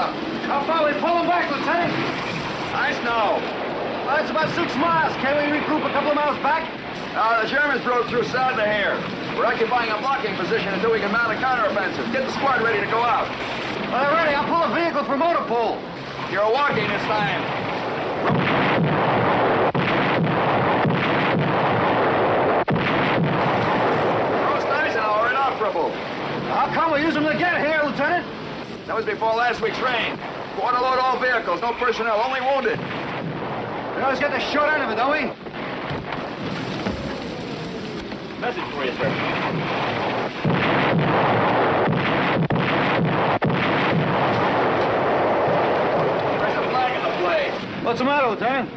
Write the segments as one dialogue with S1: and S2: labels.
S1: up.
S2: How far we pull them back, Lieutenant?
S1: I know.
S2: Well, it's about 6 miles. Can't we regroup a couple of miles back?
S1: The Germans broke through south of here. We're occupying a blocking position until we can mount a counteroffensive. Get the squad ready to go out.
S2: Well, they're ready. I'll pull a vehicle for motor pool.
S1: You're walking this time. Roast Eisenhower inoperable.
S2: How come we use them to get here, Lieutenant?
S1: That was before last week's rain. We want to load all vehicles, no personnel, only wounded.
S2: We always get the short end of it, don't we?
S1: Message for you, sir. There's a flag in the play.
S2: What's the matter, Lieutenant?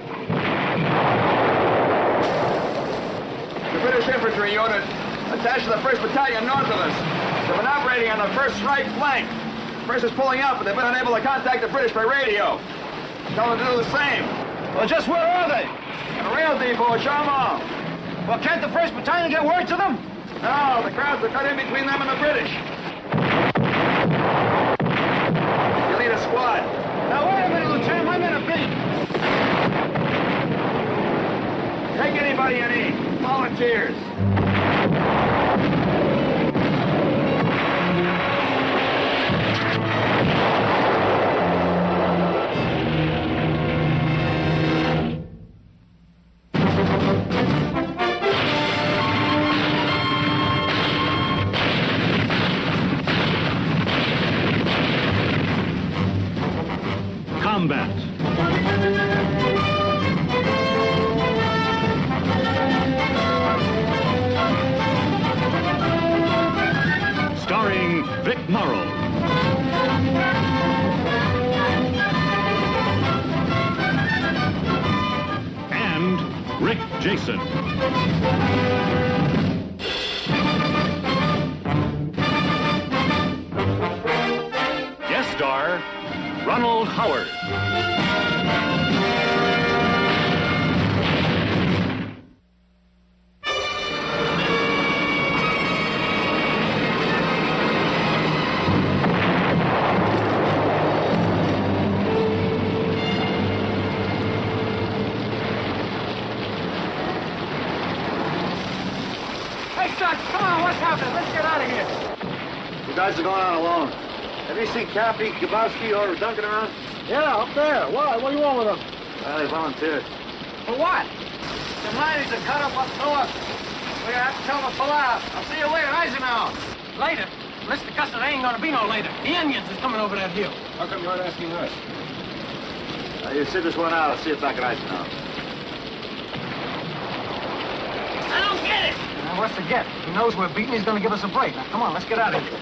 S1: The British infantry unit attached to the 1st Battalion north of us. They've been operating on the 1st right flank. First is pulling up, but they've been unable to contact the British by radio. Tell them to do the same.
S2: Well, just where are they?
S1: At a rail depot at Charmont.
S2: Well, can't the 1st Battalion get word to them?
S1: No, the crowds are cut in between them and the British. You'll need a squad.
S2: Now, wait a minute, Lieutenant. My men are beat.
S1: Take anybody you need. Volunteers.
S3: Combat. Starring Vic Morrow. And Rick Jason. Guest star Ronald Howard.
S2: Hey, Doc, come on. What's happening? Let's get out of here.
S1: You guys are going out alone. Have you seen Cappy, Gabowski, or Duncan around?
S2: Yeah, up there. Why? What do you want with them?
S1: Well, they volunteered.
S2: For what? The lines are cut up north. We're gonna have to tell them to pull out. I'll see you later, Eisenhower. Later? Mr. Custer, there ain't gonna be no later. The Indians is coming over that hill.
S1: How come you aren't asking us? You sit this one out. I'll see you back at Eisenhower.
S2: I don't get it. What's to get? He knows we're beaten. He's gonna give us a break. Now, come on, let's get out of here.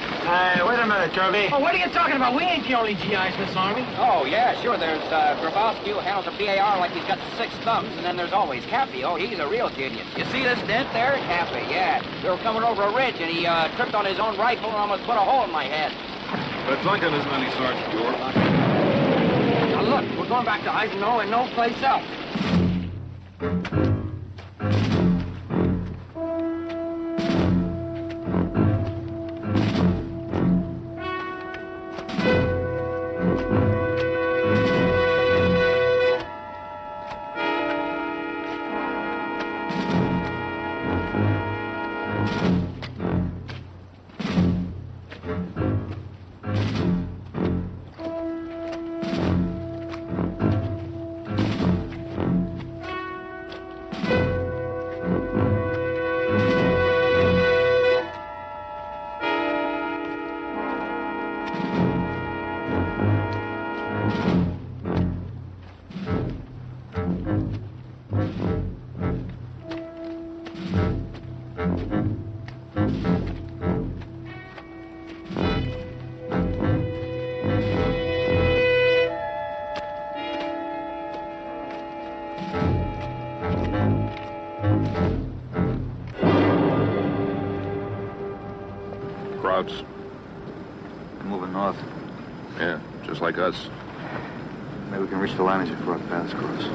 S1: Wait a minute, Kirby.
S2: Oh, what are you talking about? We ain't the only GIs in this army.
S4: Oh, yeah, sure. There's Grabowski, who handles the PAR like he's got 6 thumbs, and then there's always Cappy. Oh, he's a real genius. You see this dent there? Cappy, yeah. We were coming over a ridge, and he tripped on his own rifle and almost put a hole in my head.
S5: But Duncan isn't any Sergeant York.
S2: Now, look, we're going back to Eisenhower and no place else.
S5: Crowds.
S1: Moving north.
S5: Yeah, just like us.
S1: Maybe we can reach the liners before our paths cross.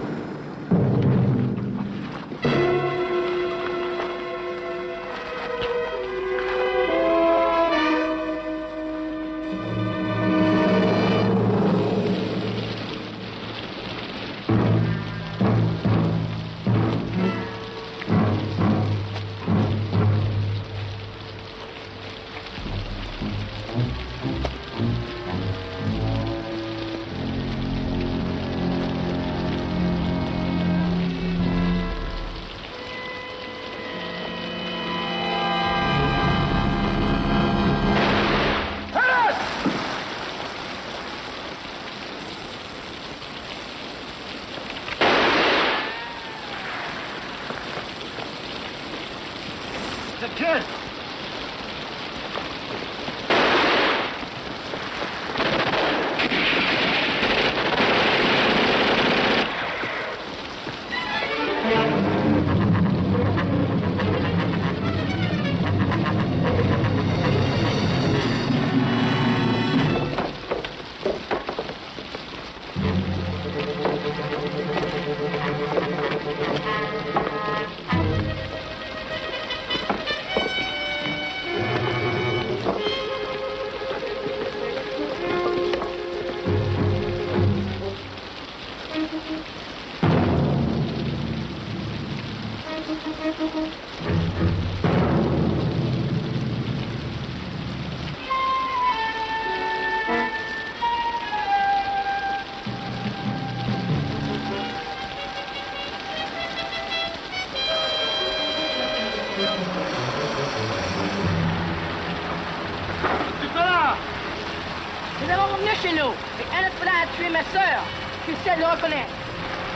S6: Nous avons revenu chez nous. Et un autre a tué ma sœur. Je suis seul de le reconnaître.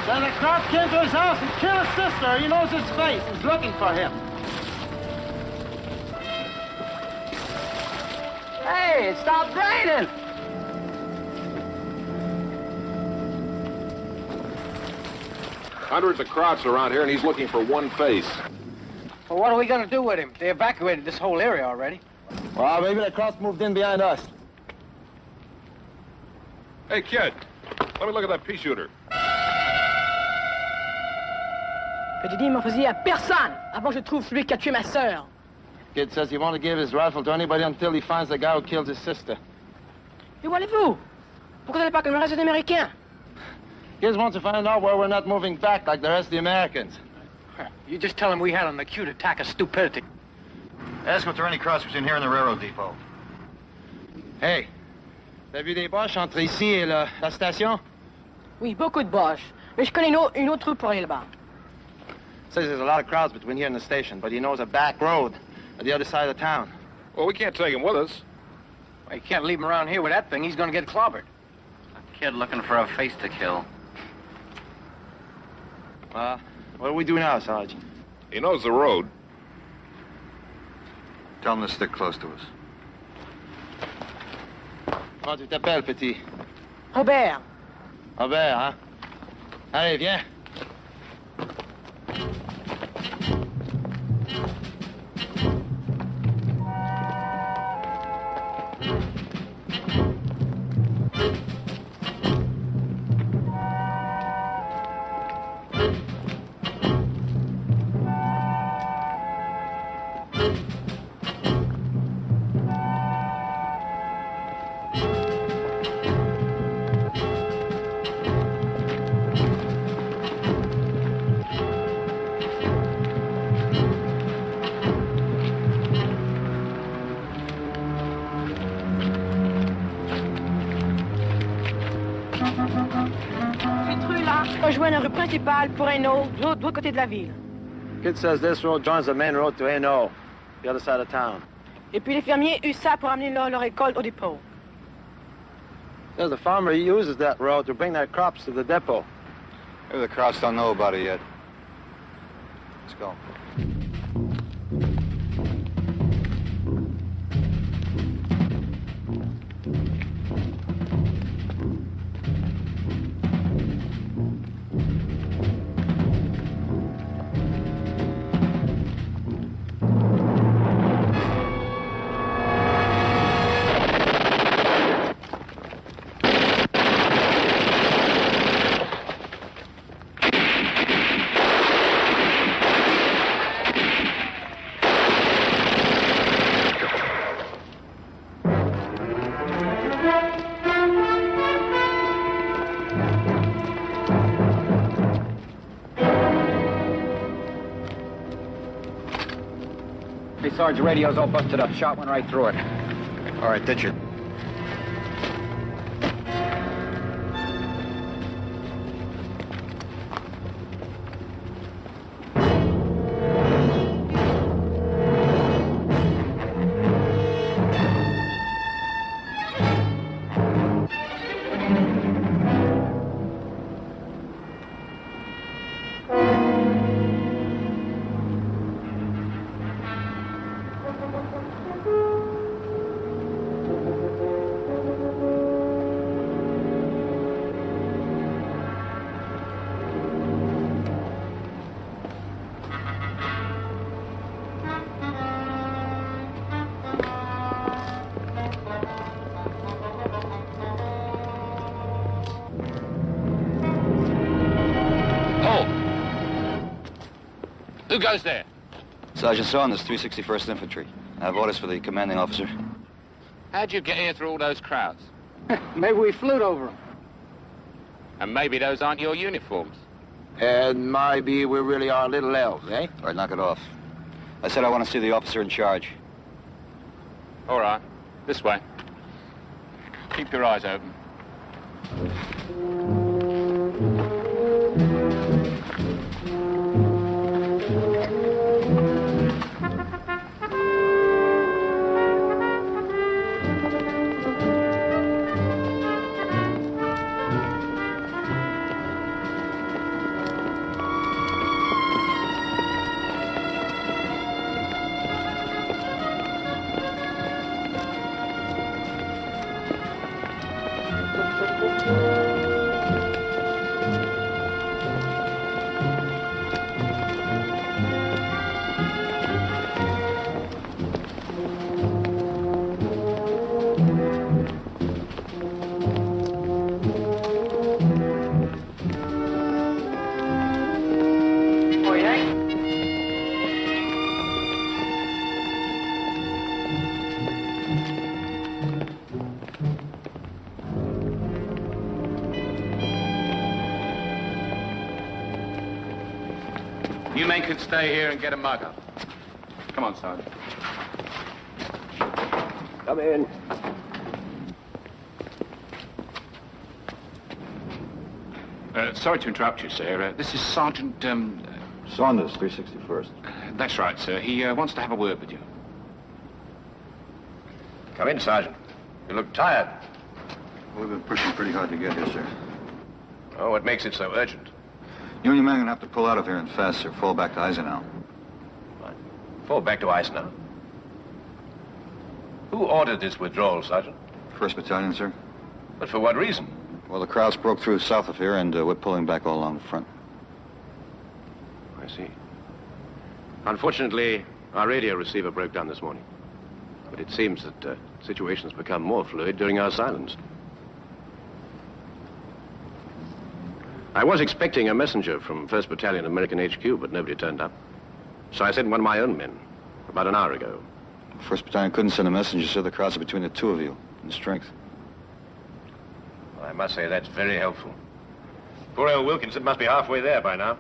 S2: Then the crowd came to his house and killed his sister. He knows his face. He's looking for him. Hey, it stopped raining.
S5: Hundreds of Krauts around here, and he's looking for one face.
S2: Well, what are we going to do with him? They evacuated this whole area already.
S7: Well, maybe the Krauts moved in behind us.
S5: Hey, kid, let me look at that pea shooter.
S6: J'ai dit mon fusil à personne avant que je trouve celui qui a tué ma sœur.
S7: Kid says he won't give his rifle to anybody until he finds the guy who killed his sister.
S6: Et où allez-vous? Pourquoi vous n'allez pas comme le reste des Américains?
S7: Kids want to find out where we're not moving back like the rest of the Americans.
S2: You just tell him we had an acute attack of stupidity.
S8: Ask if there are any crossers in here in the railroad depot.
S7: Hey, t'as vu des boches entre ici et la station?
S6: Oui, beaucoup de boches. Mais je connais une autre route pour aller là-bas.
S7: Says there's a lot of crowds between here and the station, but he knows a back road at the other side of the town.
S5: Well, we can't take him with us.
S2: Well, you can't leave him around here with that thing. He's going to get clobbered.
S4: A kid looking for a face to kill.
S7: What do we do now, Sarge?
S5: He knows the road.
S8: Tell him to stick close to us.
S7: Comment tu t'appelles, petit?
S6: Robert.
S7: Robert, hein? Allez, viens.
S6: Rejoindre la rue principale pour Hainaut, de l'autre côté de la ville.
S7: Kid says this road joins the main road to Hainaut, the other side of town.
S6: Et puis les fermiers usent ça pour amener leur récolte au dépôt.
S7: Says the farmer he uses that road to bring their crops to the depot.
S8: Maybe the Krauts don't know about it yet. Let's go.
S4: Hey, Sarge, the radio's all busted up. Shot went right through it.
S8: All right, ditch it.
S9: Who goes there?
S8: Sergeant Saunders, 361st Infantry. I have orders for the commanding officer.
S9: How'd you get here through all those crowds?
S2: Maybe we flew over them.
S9: And maybe those aren't your uniforms.
S7: And maybe we really are little elves, eh?
S8: All right, knock it off. I said I want to see the officer in charge.
S9: All right. This way. Keep your eyes open. You men can stay here and get a mug up. Come on, Sergeant.
S1: Come in.
S9: Sorry to interrupt you, sir. This is Sergeant,
S8: Saunders, 361st.
S9: That's right, sir. He wants to have a word with you.
S1: Come in, Sergeant. You look tired.
S8: We've been pushing pretty hard to get here, sir.
S1: Oh, what makes it so urgent?
S8: You and your men are going to have to pull out of here and fast, sir. Fall back to Eisenhower.
S1: What? Fall back to Eisenhower. Who ordered this withdrawal, Sergeant?
S8: 1st Battalion, sir.
S1: But for what reason?
S8: Well, the Krauts broke through south of here, and we're pulling back all along the front.
S1: I see. Unfortunately, our radio receiver broke down this morning. But it seems that the situation's become more fluid during our silence. I was expecting a messenger from 1st Battalion American HQ, but nobody turned up. So I sent one of my own men about an hour ago.
S8: 1st Battalion couldn't send a messenger, sir. The Krauts are between the two of you in strength.
S1: Well, I must say that's very helpful. Poor old Wilkinson must be halfway there by now.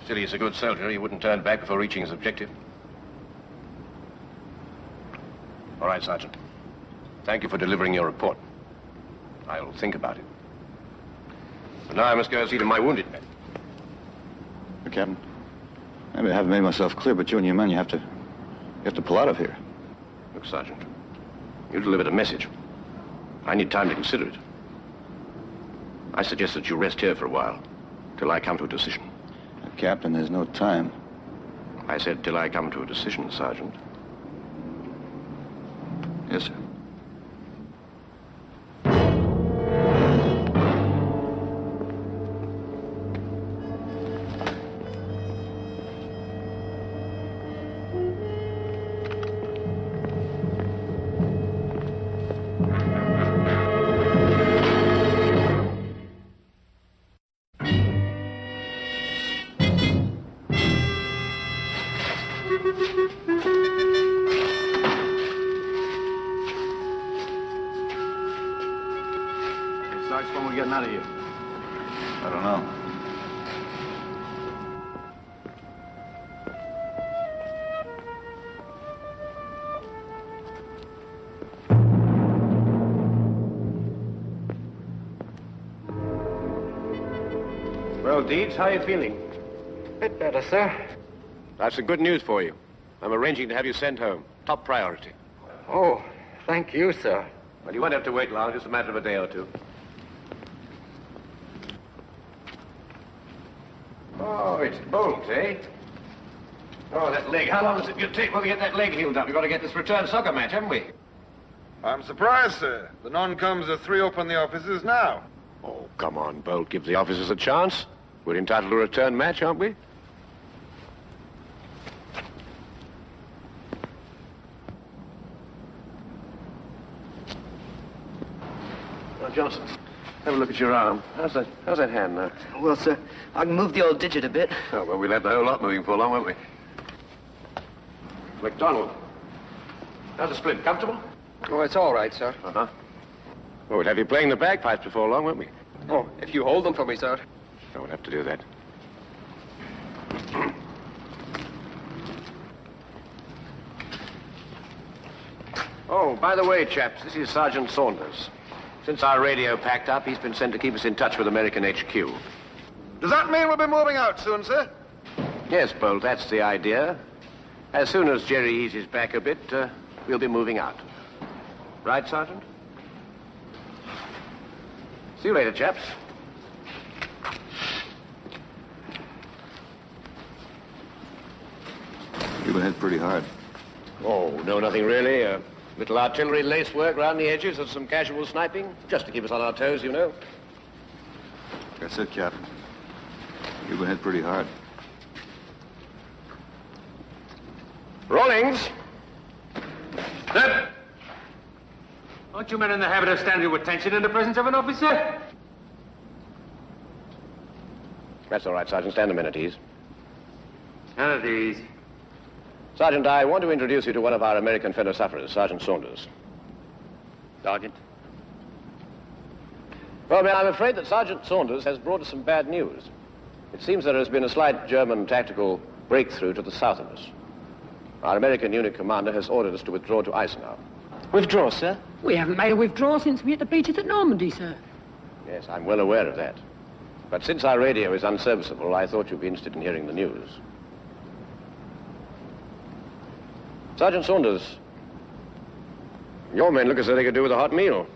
S1: Still, he's a good soldier. He wouldn't turn back before reaching his objective. All right, Sergeant. Thank you for delivering your report. I'll think about it. But now I must go see to my wounded men.
S8: Captain, maybe I haven't made myself clear, but you and your men, you have to pull out of here.
S1: Look, Sergeant, you delivered a message. I need time to consider it. I suggest that you rest here for a while, till I come to a decision.
S8: Captain, there's no time.
S1: I said till I come to a decision, Sergeant.
S8: Yes, sir.
S7: When we're getting out of here?
S8: I don't know.
S1: Well, Deeds, how are you feeling?
S2: Bit better, sir.
S1: I have some good news for you. I'm arranging to have you sent home. Top priority.
S2: Oh, thank you, sir.
S1: Well, you won't have to wait long, just a matter of a day or two. Oh, it's Bolt, eh? Oh, that leg. How long does it take to get that leg healed up? We've got to get this return soccer match, haven't we?
S10: I'm surprised, sir. The non-coms are 3 open the offices now.
S1: Oh, come on, Bolt. Give the officers a chance. We're entitled to a return match, aren't we? Now, Johnson, have a look at your arm. How's that hand now?
S11: Well, sir, I can move the old digit a bit.
S1: Oh, well, we'll have the whole lot moving for long, won't we? McDonald, how's the split? Comfortable?
S11: Oh, it's all right, sir.
S1: Uh-huh. Well, we'll have you playing the bagpipes before long, won't we?
S11: Oh, if you hold them for me, sir.
S1: No, we'll have to do that. Oh, by the way, chaps, this is Sergeant Saunders. Since our radio packed up, he's been sent to keep us in touch with American HQ.
S10: Does that mean we'll be moving out soon, sir?
S1: Yes, Bolt, that's the idea. As soon as Jerry eases back a bit, we'll be moving out. Right, Sergeant? See you later, chaps.
S8: You've been hit pretty hard.
S1: Oh, no, nothing really. Little artillery lace work around the edges and some casual sniping, just to keep us on our toes, you know.
S8: That's it, Captain. You've been hit pretty hard.
S1: Rawlings!
S2: Sir? Aren't you men in the habit of standing to attention in the presence of an officer?
S1: That's all right, Sergeant. Stand a minute, ease.
S2: None of these.
S1: Sergeant, I want to introduce you to one of our American fellow sufferers, Sergeant Saunders.
S2: Sergeant.
S1: Well, man, I'm afraid that Sergeant Saunders has brought us some bad news.
S12: It seems there has been a slight German tactical breakthrough to the south of us. Our American unit commander has ordered us to withdraw to Eisenhower.
S7: Withdraw, sir?
S6: We haven't made a withdrawal since we hit the beaches at Normandy, sir.
S12: Yes, I'm well aware of that. But since our radio is unserviceable, I thought you'd be interested in hearing the news. Sergeant Saunders, your men look as though they could do with a hot meal.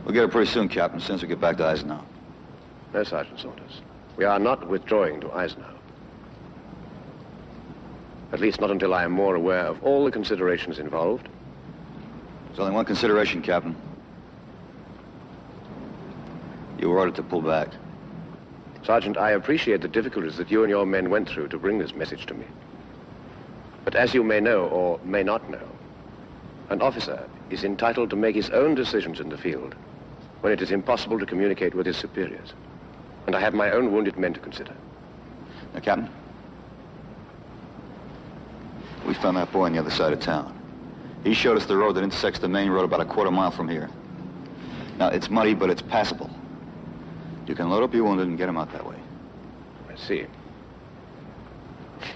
S8: We'll get it pretty soon, Captain, as soon as we get back to Eisenhower.
S12: No, Sergeant Saunders. We are not withdrawing to Eisenhower. At least not until I am more aware of all the considerations involved.
S8: There's only one consideration, Captain. You were ordered to pull back.
S12: Sergeant, I appreciate the difficulties that you and your men went through to bring this message to me. But as you may know, or may not know, an officer is entitled to make his own decisions in the field when it is impossible to communicate with his superiors. And I have my own wounded men to consider.
S8: Now, Captain, we found that boy on the other side of town. He showed us the road that intersects the main road about a quarter mile from here. Now, it's muddy, but it's passable. You can load up your wounded and get him out that way.
S12: I see.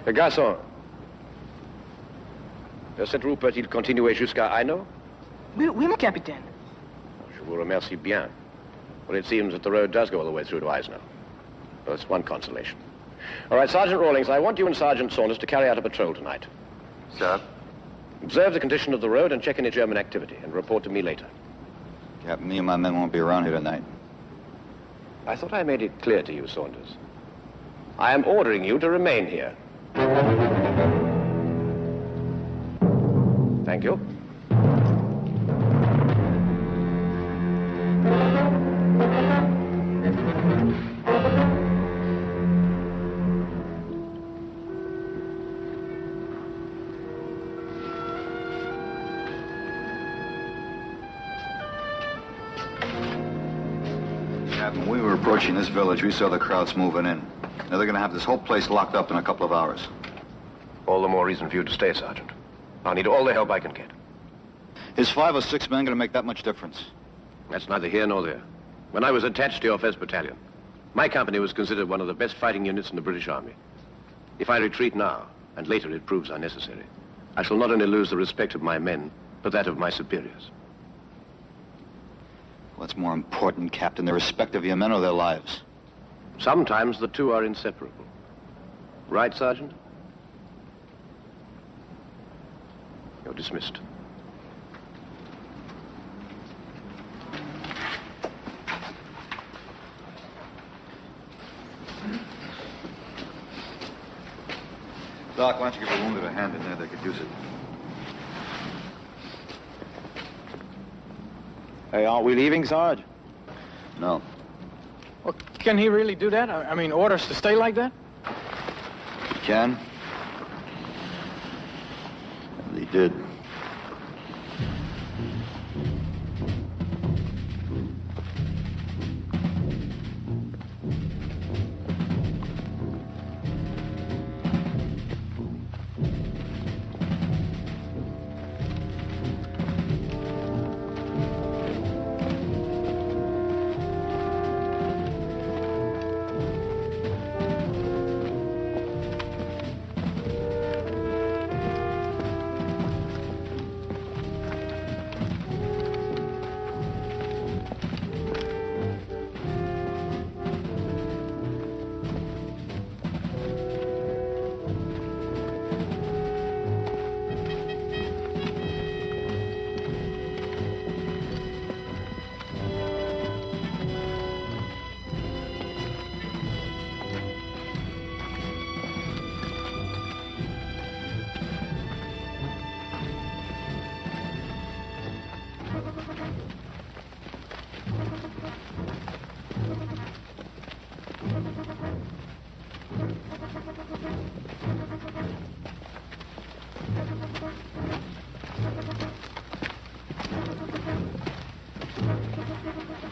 S12: Garçon, cette route peut-il continuer jusqu'à Hainaut?
S6: Oui, mon capitaine.
S12: Je vous remercie bien. Well, it seems that the road does go all the way through to Eisenhower. Well, that's one consolation. All right, Sergeant Rawlings, I want you and Sergeant Saunders to carry out a patrol tonight.
S8: Sir?
S12: Observe the condition of the road and check any German activity, and report to me later.
S8: Captain, me and my men won't be around here tonight.
S12: I thought I made it clear to you, Saunders. I am ordering you to remain here. Thank you.
S8: When we were approaching this village, we saw the crowds moving in. Now they're going to have this whole place locked up in a couple of hours.
S12: All the more reason for you to stay, Sergeant. I'll need all the help I can get.
S8: Is 5 or 6 men going to make that much difference?
S12: That's neither here nor there. When I was attached to your 1st Battalion, my company was considered one of the best fighting units in the British Army. If I retreat now, and later it proves unnecessary, I shall not only lose the respect of my men, but that of my superiors.
S8: What's more important, Captain, the respect of your men or their lives?
S12: Sometimes the two are inseparable. Right, Sergeant? You're dismissed.
S8: Doc, why don't you give a wounded a hand in there? They could use it.
S7: Hey, aren't we leaving, Sarge?
S8: No.
S2: Well, can he really do that? I mean, order us to stay like that?
S8: He can. And he did.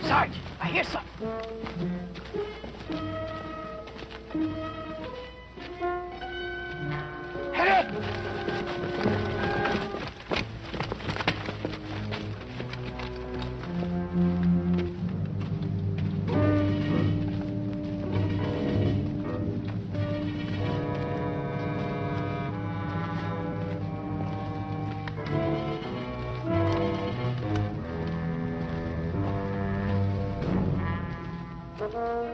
S6: Sarge, I hear something. Hit it!
S2: Well,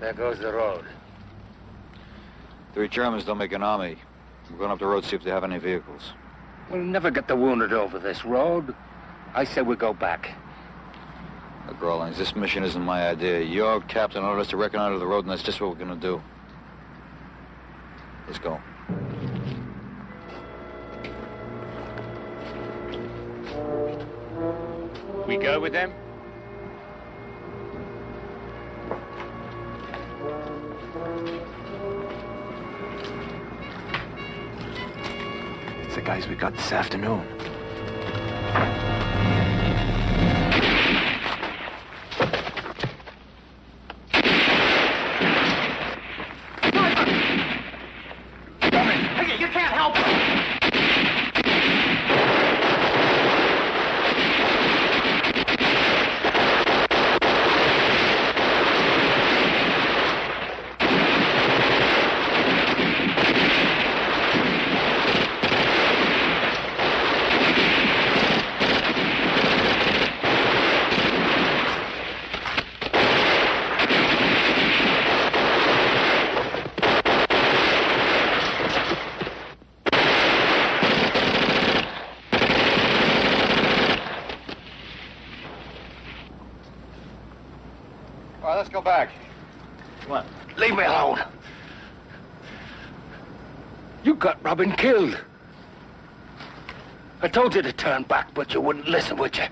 S2: there goes the road.
S8: The Germans don't make an army. We're going up the road to see if they have any vehicles.
S2: We'll never get the wounded over this road. I say we go back.
S8: Look, Rawlings, this mission isn't my idea. Your captain ordered us to reconnoiter the road, and that's just what we're going to do. Let's go.
S9: We go with them?
S7: It's the guys we got this afternoon.
S2: You can't help it.
S10: All right, let's go back.
S8: Come on.
S2: Leave me alone. You got Robin killed. I told you to turn back, but you wouldn't listen, would you?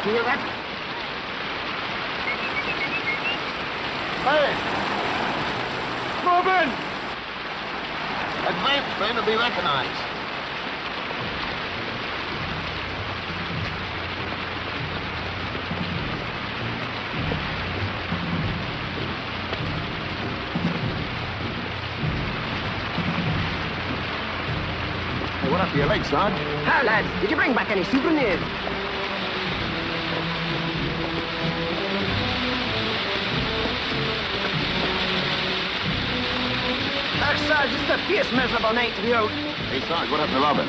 S2: You hear that?
S10: Hey! Move in! Advance, man, to be recognized. Hey, what up to your legs, Sarge?
S6: How, lads? Did you bring back any souvenirs? Sarge, this is a fierce miserable night to be out.
S10: Hey, Sarge, what happened to Robin?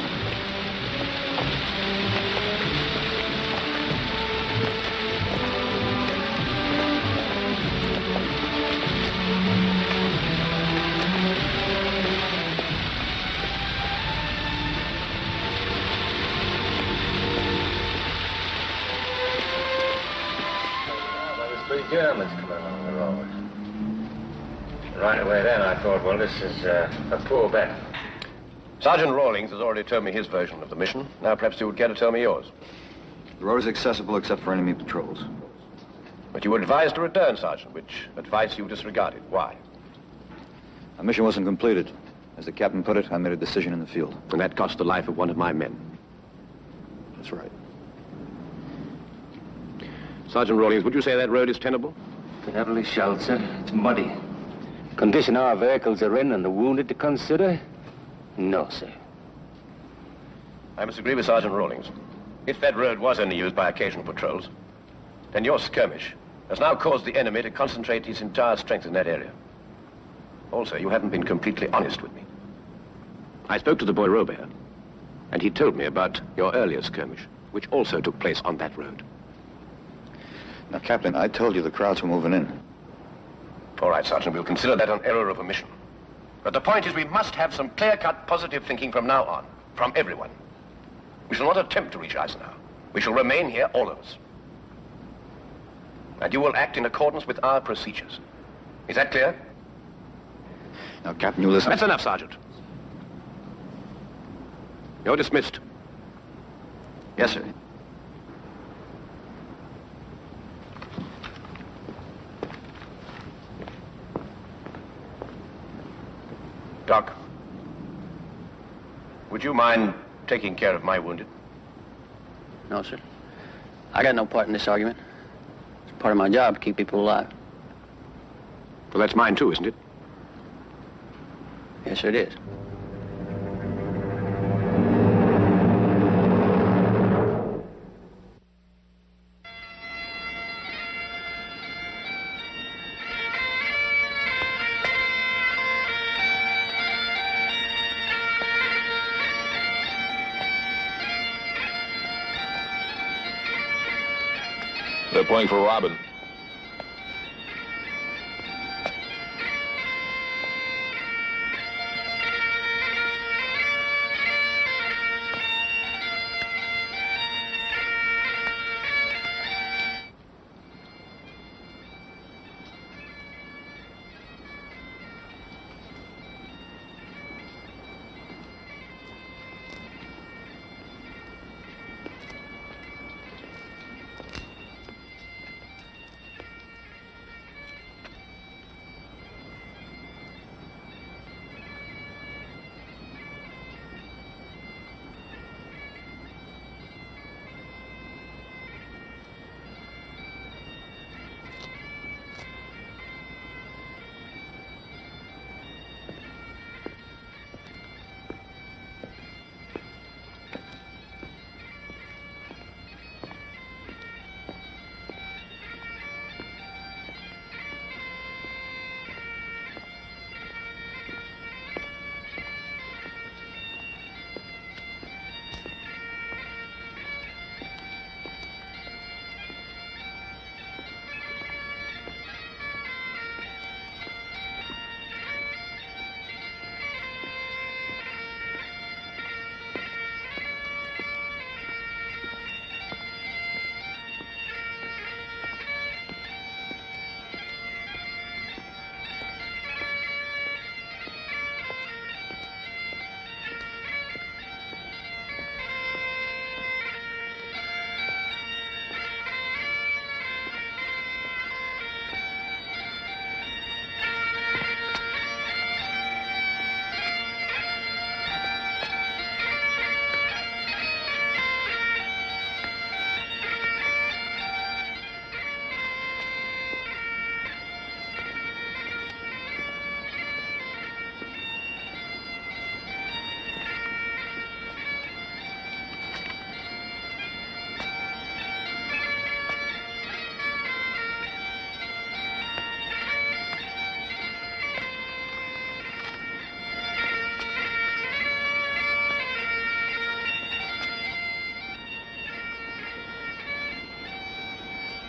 S2: There was 3 Germans coming along the road. Right away then, I thought, well, this is a poor bet.
S12: Sergeant Rawlings has already told me his version of the mission. Now perhaps you would care to tell me yours.
S8: The road is accessible except for enemy patrols.
S12: But you were advised to return, Sergeant, which advice you disregarded. Why?
S8: Our mission wasn't completed. As the captain put it, I made a decision in the field.
S12: And that cost the life of one of my men.
S8: That's right.
S12: Sergeant Rawlings, would you say that road is tenable?
S13: The heavily shelled, sir. It's muddy. Condition our vehicles are in and the wounded to consider? No, sir.
S12: I must agree with Sergeant Rawlings. If that road was only used by occasional patrols, then your skirmish has now caused the enemy to concentrate his entire strength in that area. Also, you haven't been completely honest with me. I spoke to the boy Robert, and he told me about your earlier skirmish, which also took place on that road.
S8: Now, Captain, I told you the crowds were moving in.
S12: All right, Sergeant, we'll consider that an error of omission. But the point is we must have some clear-cut positive thinking from now on. from everyone. We shall not attempt to reach Eisenhower. We shall remain here, all of us. And you will act in accordance with our procedures. Is that clear?
S8: Now, Captain, you listen.
S12: That's enough, Sergeant. You're dismissed.
S8: Yes, sir.
S12: Doc, would you mind taking care of my wounded?
S11: No, sir. I got no part in this argument. It's part of my job to keep people alive.
S12: Well, that's mine too, isn't it?
S11: Yes, sir, it is.
S5: They're playing for Robin.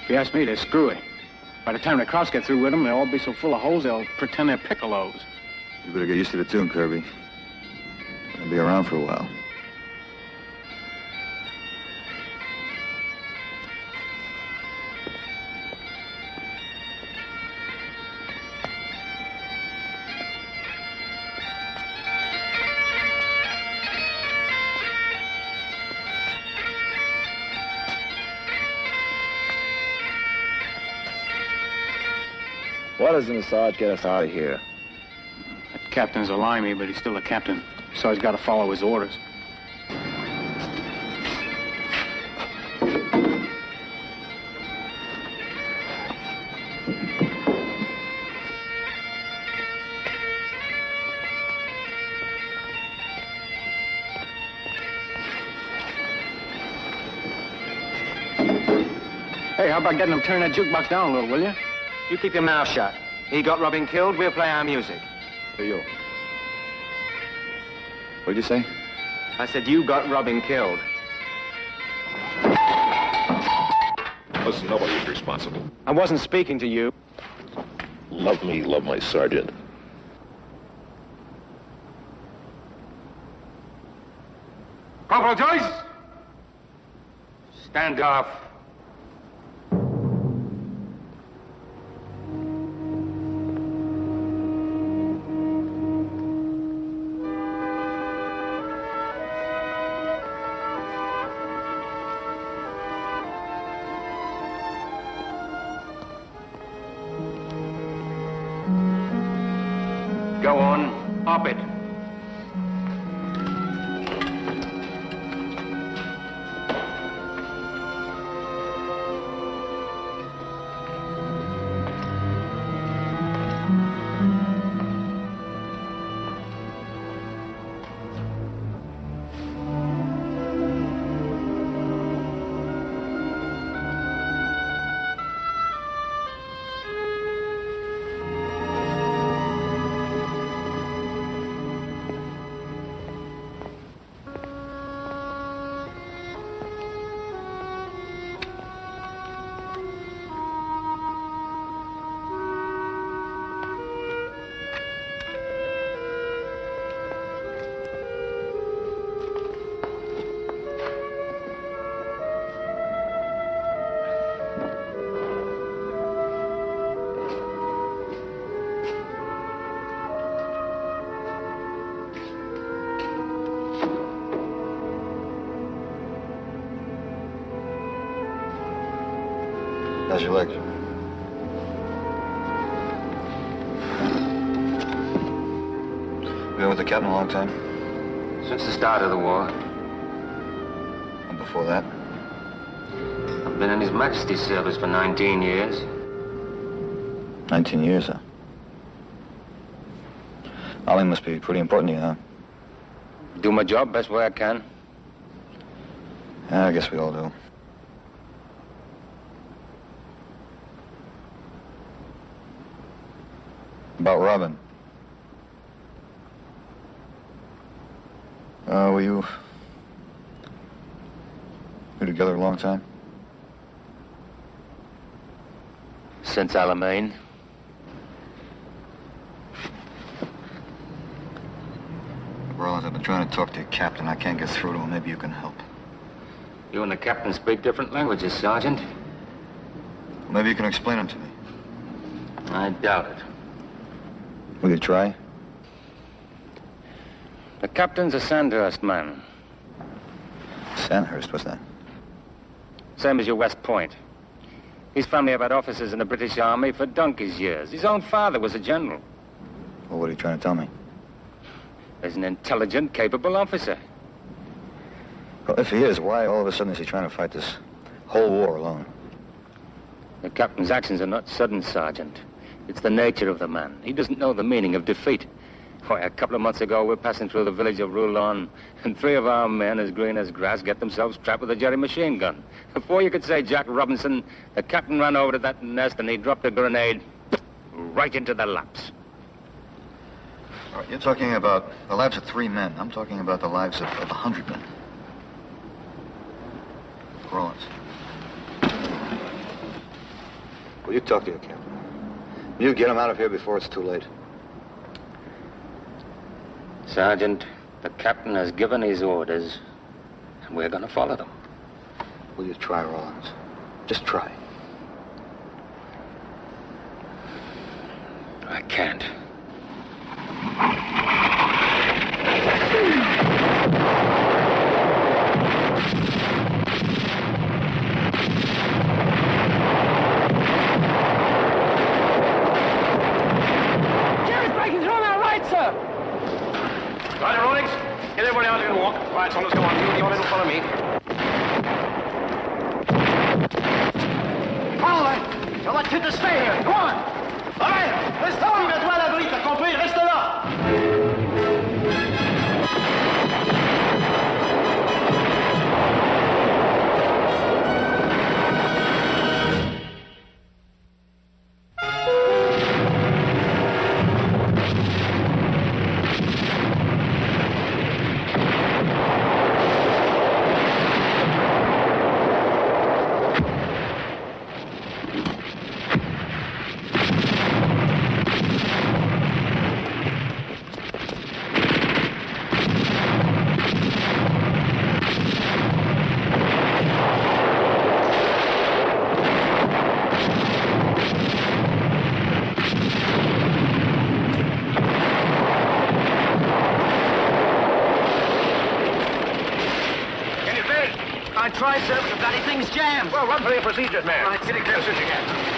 S2: If you ask me, they're screwy. By the time the Krauts get through with them, they'll all be so full of holes, they'll pretend they're piccolos.
S8: You better get used to the tune, Kirby. I'll be around for a while.
S14: Why doesn't the Sarge get us out of here?
S2: That captain's a limey, but he's still a captain, so he's got to follow his orders. Hey, how about getting him turn that jukebox down a little, will you?
S7: You keep your mouth shut. He got Robin killed, we'll play our music.
S8: Who you? What'd you say?
S7: I said you got Robin killed.
S5: Listen, nobody's responsible.
S7: I wasn't speaking to you.
S5: Love me, love my sergeant.
S2: Corporal Joyce! Stand off. Go on, up it.
S8: How's your legs? Been with the captain a long time?
S13: Since the start of the war.
S8: And before that?
S13: I've been in His Majesty's service for 19 years.
S8: 19 years, huh? Army must be pretty important to you, huh?
S13: Do my job best way I can.
S8: Yeah, I guess we all do. About Robin. Were you together a long time?
S13: Since Alamein.
S8: Rollins, I've been trying to talk to your captain. I can't get through to him. Maybe you can help.
S13: You and the captain speak different languages, Sergeant.
S8: Maybe you can explain them to me.
S13: I doubt it.
S8: Will you try?
S13: The captain's a Sandhurst man.
S8: Sandhurst, what's that?
S13: Same as your West Point. His family have had officers in the British Army for donkey's years. His own father was a general.
S8: Well, what are you trying to tell me?
S13: He's an intelligent, capable officer.
S8: Well, if he is, why all of a sudden is he trying to fight this whole war alone?
S13: The captain's actions are not sudden, Sergeant. It's the nature of the man. He doesn't know the meaning of defeat. Why, a couple of months ago, we're passing through the village of Roulon, and 3 of our men, as green as grass, get themselves trapped with a Jerry machine gun. Before you could say Jack Robinson, the captain ran over to that nest and he dropped a grenade right into their laps.
S8: All right, you're talking about the lives of 3 men. I'm talking about the lives of 100 men. Rollins. Will you talk to your captain? Will you get him out of here before it's too late?
S13: Sergeant, the captain has given his orders, and we're going to follow them.
S8: Will you try, Rollins? Just try.
S13: I can't.
S6: Jerry's breaking through on our right, sir!
S2: Right, Ronix. Get everybody out and walk. Right, so let's go on. You all follow me. Paul, on va te de stay here. Go on. All right, reste là. Mets-toi à l'abri, t'as compris? Reste là. right, sir, but the bloody thing's jammed.
S12: Well, run for the procedures, man.
S2: All right, get it clear as soon as you can.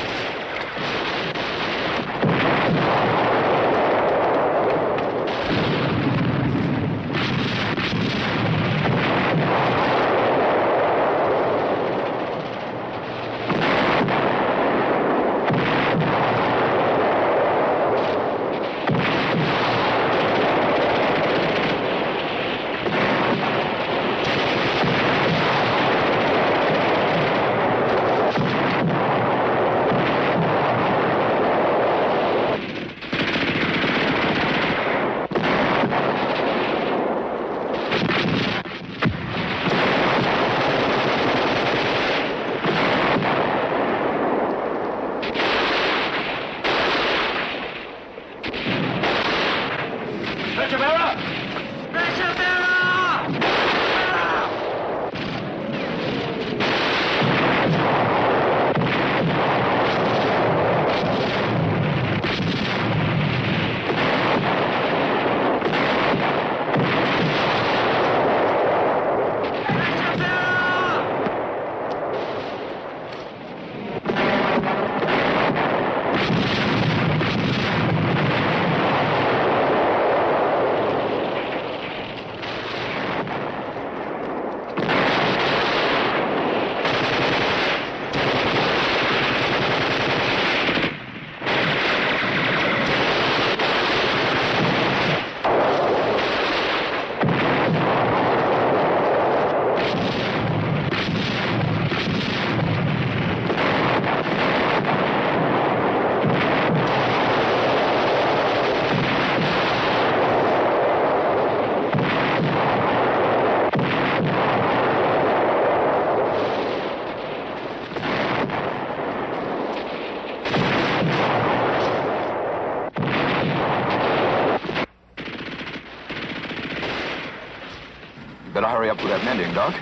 S1: Better hurry up with that mending, Doc.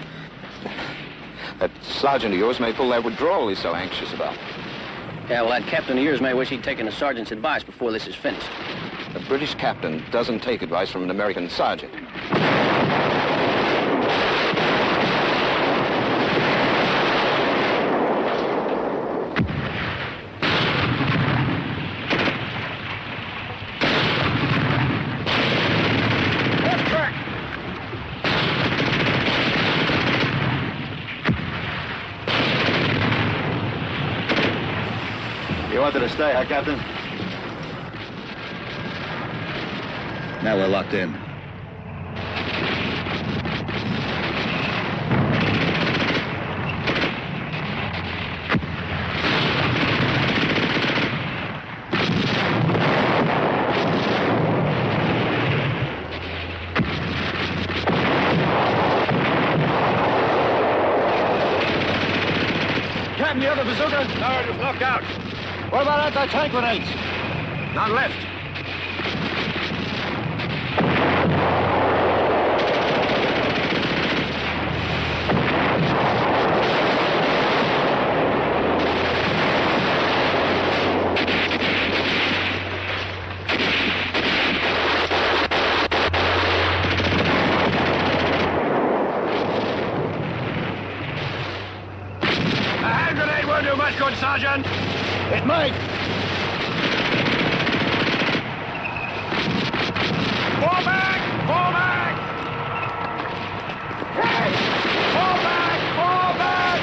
S1: That sergeant of yours may pull that withdrawal he's so anxious about.
S11: Yeah, well, that captain of yours may wish he'd taken the sergeant's advice before this is finished.
S1: A British captain doesn't take advice from an American sergeant.
S8: You wanted to stay, huh, Captain? Now we're locked in.
S2: Captain, you have a bazooka? No, it was knocked out. What about anti-tank grenades? None left. A hand grenade won't do much good, Sergeant. It might. Fall back! Fall back! Hey! Fall back! Fall back!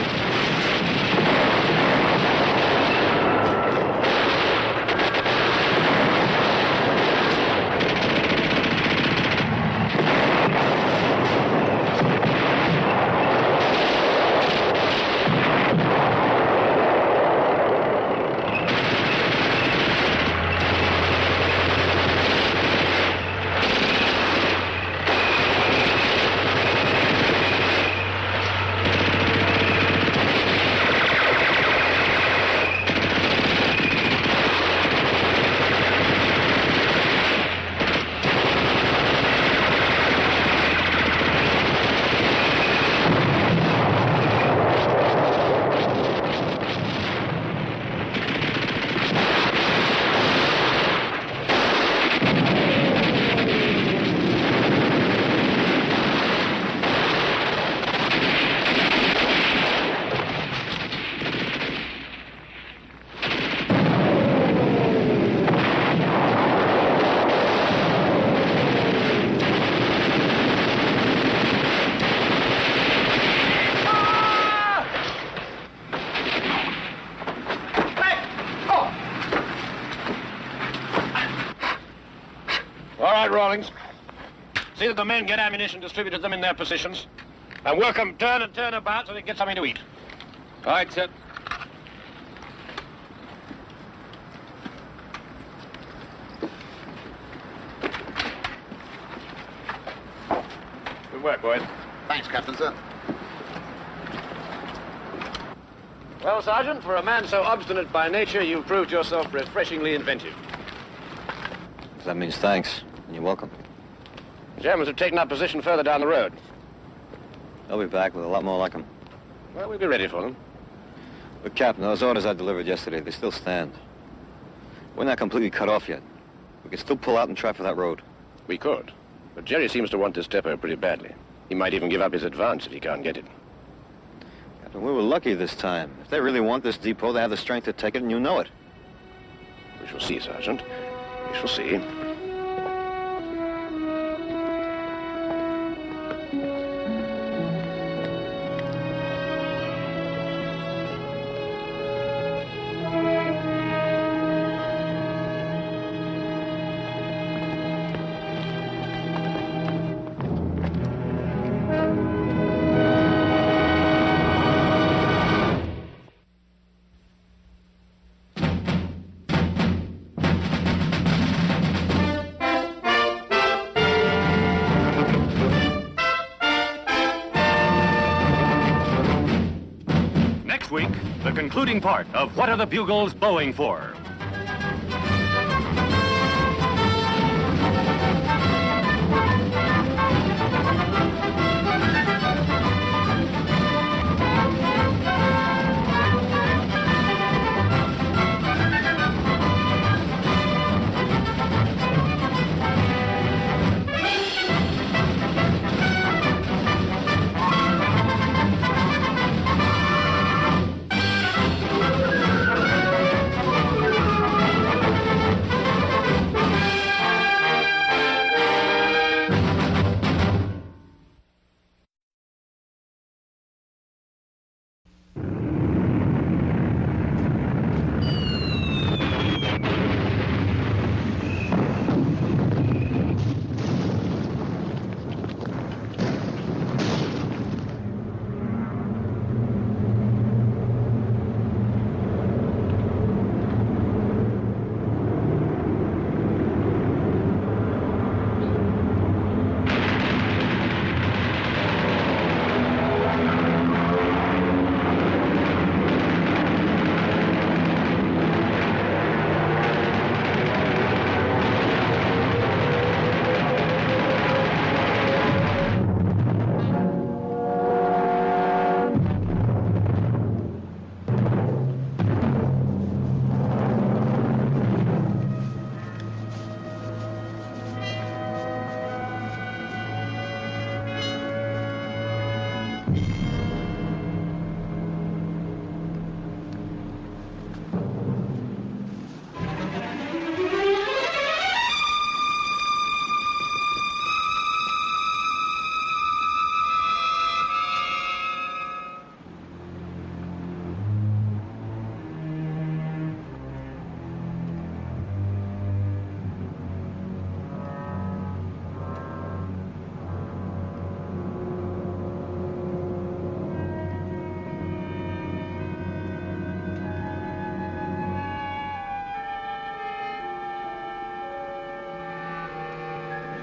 S2: All right, Rawlings. See that the men get ammunition distributed to them in their positions. And work them turn and turn about so they get something to eat.
S9: All right, sir.
S2: Good work, boys.
S7: Thanks, Captain, sir.
S2: Well, Sergeant, for a man so obstinate by nature, you've proved yourself refreshingly inventive.
S8: That means thanks. You're welcome.
S2: The Germans have taken up position further down the road.
S8: They'll be back with a lot more like them.
S2: Well, we'll be ready for them.
S8: But, Captain, those orders I delivered yesterday, they still stand. We're not completely cut off yet. We can still pull out and try for that road.
S2: We could. But Jerry seems to want this depot pretty badly. He might even give up his advance if he can't get it.
S8: Captain, we were lucky this time. If they really want this depot, they have the strength to take it, and you know it.
S2: We shall see, Sergeant. We shall see.
S3: Next week, the concluding part of What Are the Bugles Blowing For?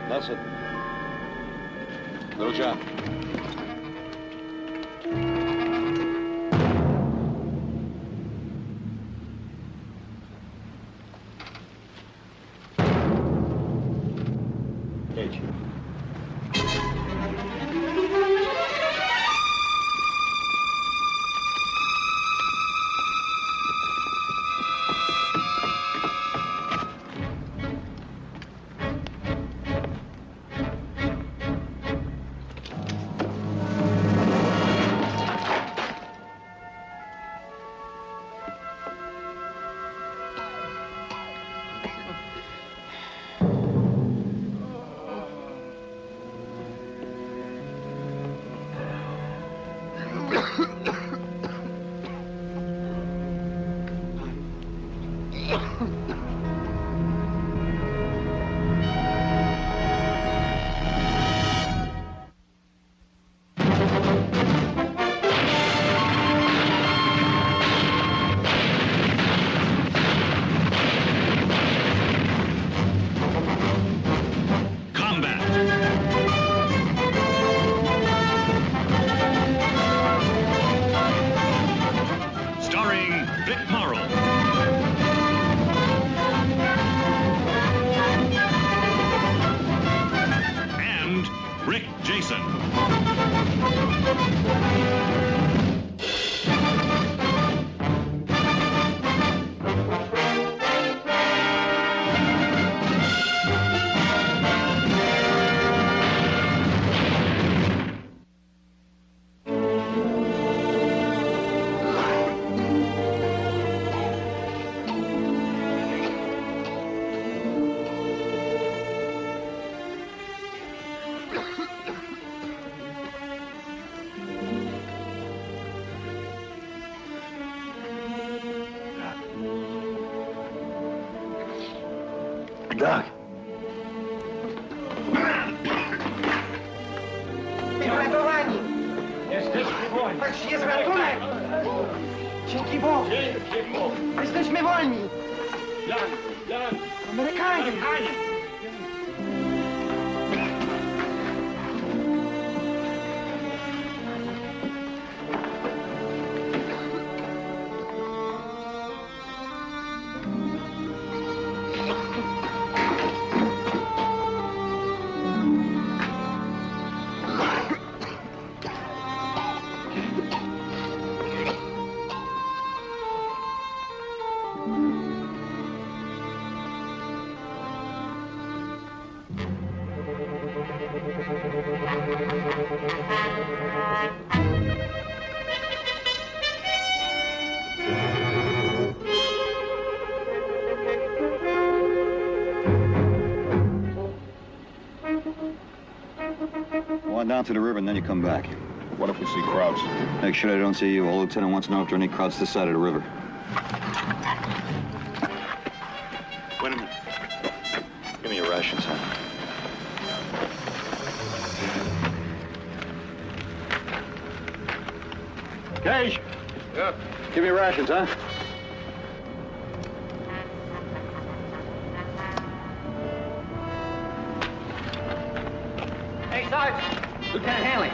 S8: Nelson. Little John. Gage.
S14: Doc.
S2: Jesteśmy wolni.
S15: Jest ratunek! Dzięki Bogu! Jesteśmy wolni! Amerykanie!
S8: Go on down to the river and then you come back.
S5: What if we see crowds?
S8: Make sure they don't see you. Old Lieutenant wants to know if there are any crowds this side of the river. Wait a minute. Give me your rations, huh?
S2: Gage.
S5: Yeah.
S8: Give me your rations, huh?
S2: Hey, Sarge. Lieutenant Hanley.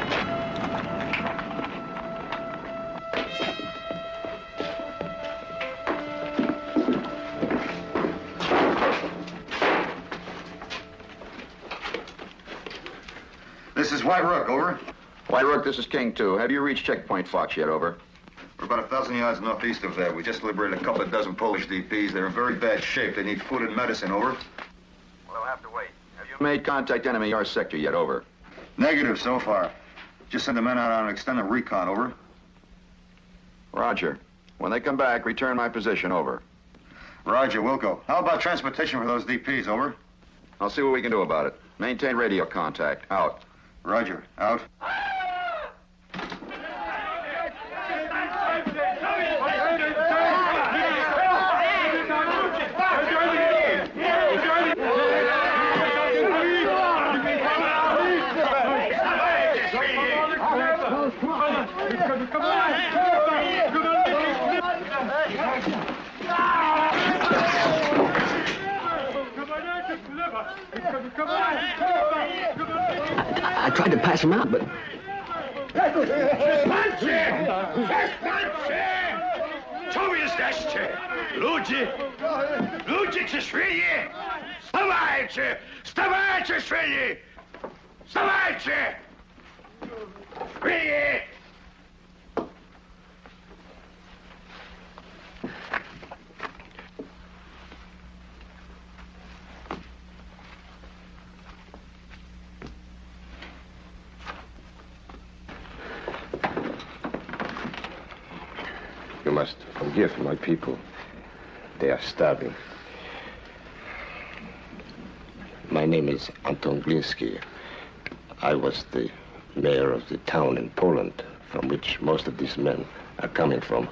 S8: This is White Rook, over.
S1: White Rook, this is King 2. Have you reached checkpoint Fox yet, over?
S8: We're about 1,000 yards northeast of there. We just liberated a couple of dozen Polish DPs. They're in very bad shape. They need food and medicine, over.
S1: We'll have to wait. Have you made contact enemy our sector yet, over?
S8: Negative so far. Just send the men out on an extended recon, over.
S1: Roger. When they come back, return my position, over.
S8: Roger, Wilco. How about transportation for those DPs, over?
S1: I'll see what we can do about it. Maintain radio contact. Out.
S8: Roger, out.
S6: I tried to pass him out, but...
S2: Co jesteście? Ludzie czy świnie? Wstawajcie! Wstawajcie, świnie! Wstawajcie! Świnie!
S12: You must forgive my people. They are starving. My name is Anton Gliński. I was the mayor of the town in Poland from which most of these men are coming from.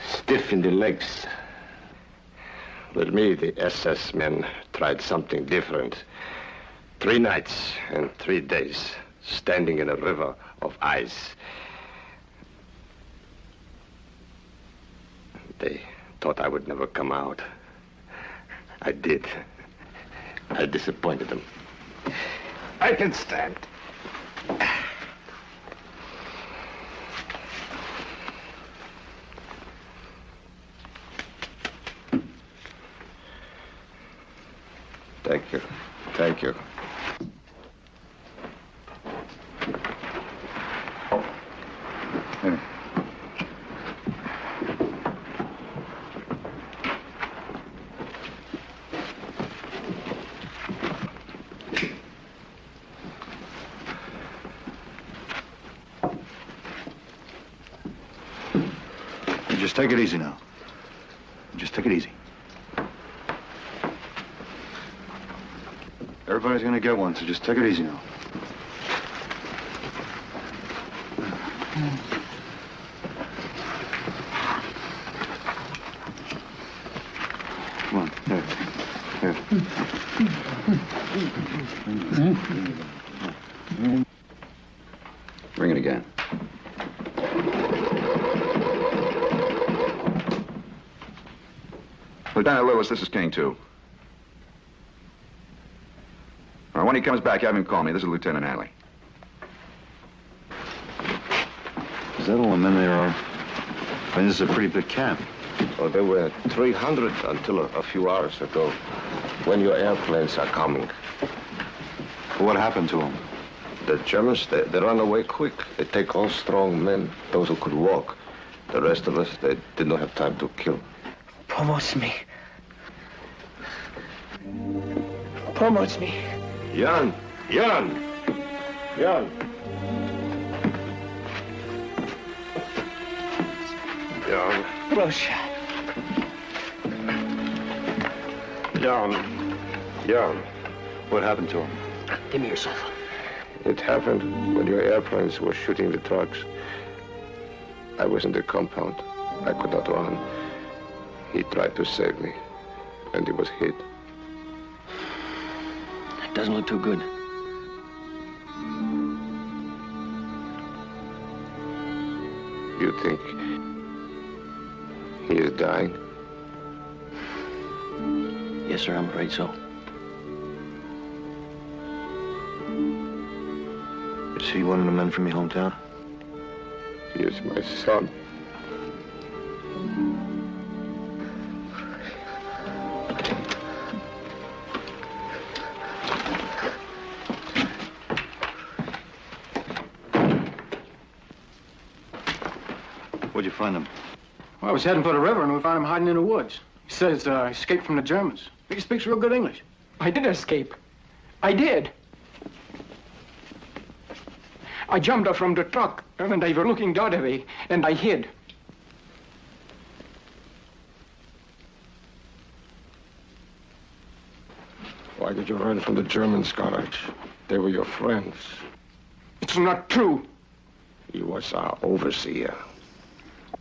S12: Stiff in the legs. With me, the SS men tried something different. 3 nights and 3 days. Standing in a river of ice. They thought I would never come out. I did. I disappointed them. I can stand. Thank you. Thank you.
S8: Just take it easy now. Just take it easy. Everybody's gonna get one, so just take it easy now.
S5: Lieutenant Lewis, this is King 2. All right, when he comes back, have him call me. This is Lieutenant Alley.
S14: Is that all the men there are? I mean, this is a pretty big camp.
S12: Well, there were 300 until a few hours ago, when your airplanes are coming.
S14: What happened to them?
S12: The Germans, they run away quick. They take all strong men, those who could walk. The rest of us, they did not have time to kill.
S15: Pomoc mi. Pomoc mi.
S12: Jan! Jan! Jan! Jan.
S15: Proszę.
S12: Jan. Jan.
S14: What happened to him?
S15: Give me your cell phone.
S12: It happened when your airplanes were shooting the trucks. I was in the compound. I could not run. He tried to save me, and he was hit.
S11: It doesn't look too good.
S12: You think he is dying?
S11: Yes, sir, I'm afraid so.
S14: Is he one of the men from your hometown?
S12: He is my son.
S14: Where'd you find him?
S2: Well, I was heading for the river, and we found him hiding in the woods. He says escaped from the Germans. He speaks real good English.
S16: I did escape. I did. I jumped off from the truck, and they were looking the other way, and I hid.
S12: Why did you run from the Germans, Courage? They were your friends.
S16: It's not true.
S12: He was our overseer.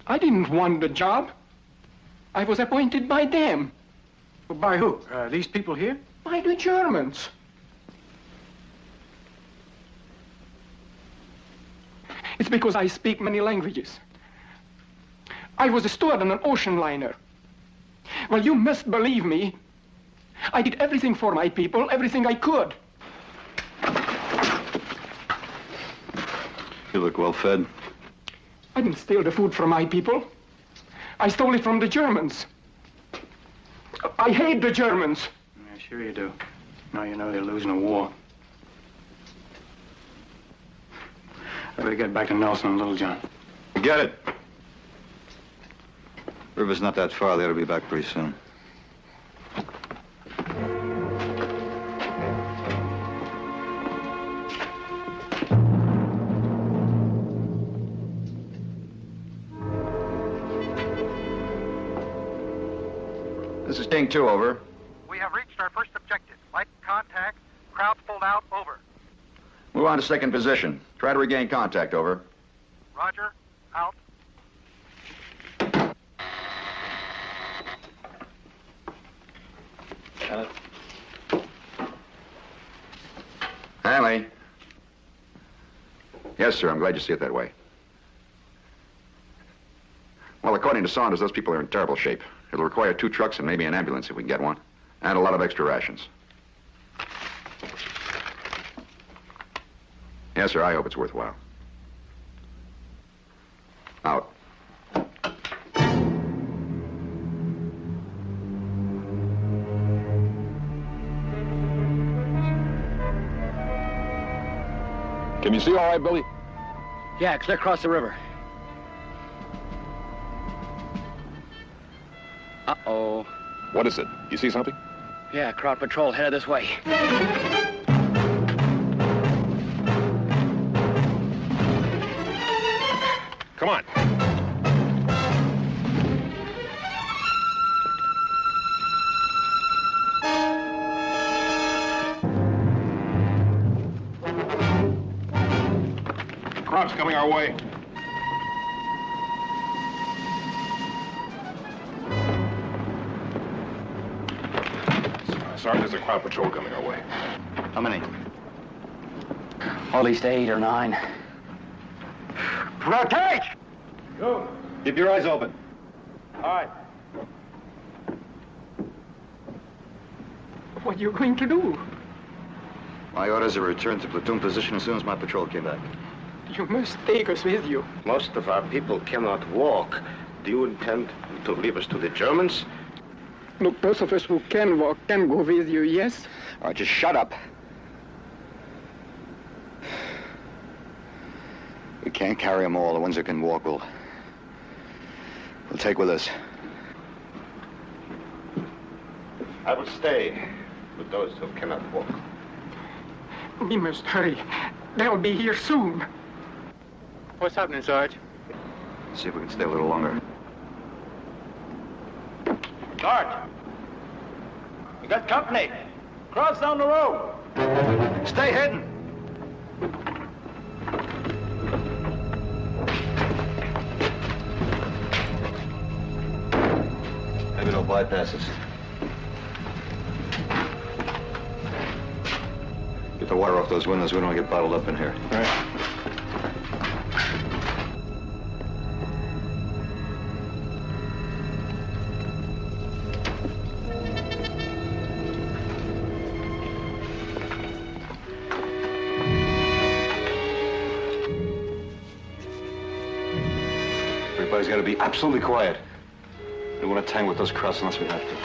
S16: I didn't want the job. I was appointed by them.
S2: By who? These people here?
S16: By the Germans. It's because I speak many languages. I was a steward on an ocean liner. Well, you must believe me. I did everything for my people, everything I could.
S14: You look well fed.
S16: I didn't steal the food from my people. I stole it from the Germans. I hate the Germans.
S2: Yeah, sure you do. Now you know they're losing a war. I better get back to Nelson and Littlejohn.
S14: Get it. River's not that far. They ought to be back pretty soon.
S5: This is King 2, over.
S17: We have reached our first objective. Light contact. Crowd pulled out, over.
S5: Move on to second position. Try to regain contact, over.
S17: Roger, out.
S5: Hanley. Yes, sir. I'm glad you see it that way. Well, according to Saunders, those people are in terrible shape. It'll require 2 trucks and maybe an ambulance if we can get one. And a lot of extra rations. Yes, sir. I hope it's worthwhile. Out. Can you see all right, Billy?
S11: Yeah, clear across the river. Uh-oh.
S5: What is it? You see something?
S11: Yeah, crowd patrol headed this way.
S5: Come on.
S10: Crowd's coming our way. Sergeant, there's a crowd patrol coming our way.
S14: How many?
S11: At least 8 or 9.
S10: Rotate!
S14: Go. Keep your eyes open.
S10: All right.
S16: What are you going to do?
S8: My orders are returned to platoon position as soon as my patrol came back.
S16: You must take us with you.
S12: Most of our people cannot walk. Do you intend to leave us to the Germans?
S16: Look, those of us who can walk can go with you, yes?
S8: All right, just shut up. We can't carry them all. The ones that can walk we'll take with us.
S12: I will stay with those who cannot walk.
S16: We must hurry. They'll be here soon.
S2: What's happening, Sarge?
S8: See if we can stay a little longer.
S2: Sarge! You got company. Cross down the road.
S8: Stay hidden. Maybe they'll bypass us. Get the water off those windows. We don't want to get bottled up in here.
S16: All right.
S8: Everybody's got to be absolutely quiet. We don't want to tangle with those Krauts unless we have to.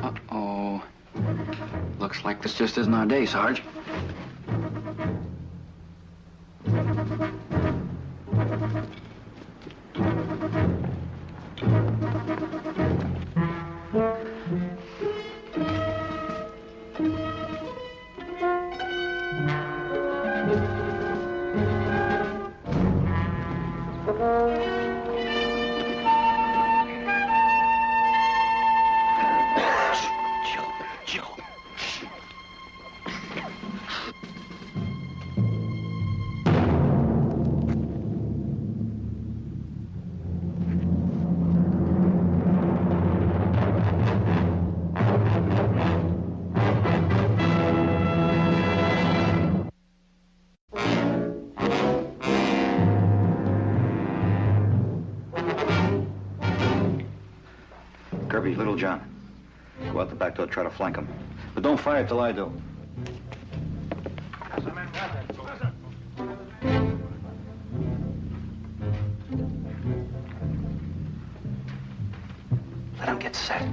S15: Uh-oh. Looks like this just isn't our day, Sarge.
S8: Kirby, Little John. Go out the back door, try to flank them. But don't fire till I do.
S15: Let him get set.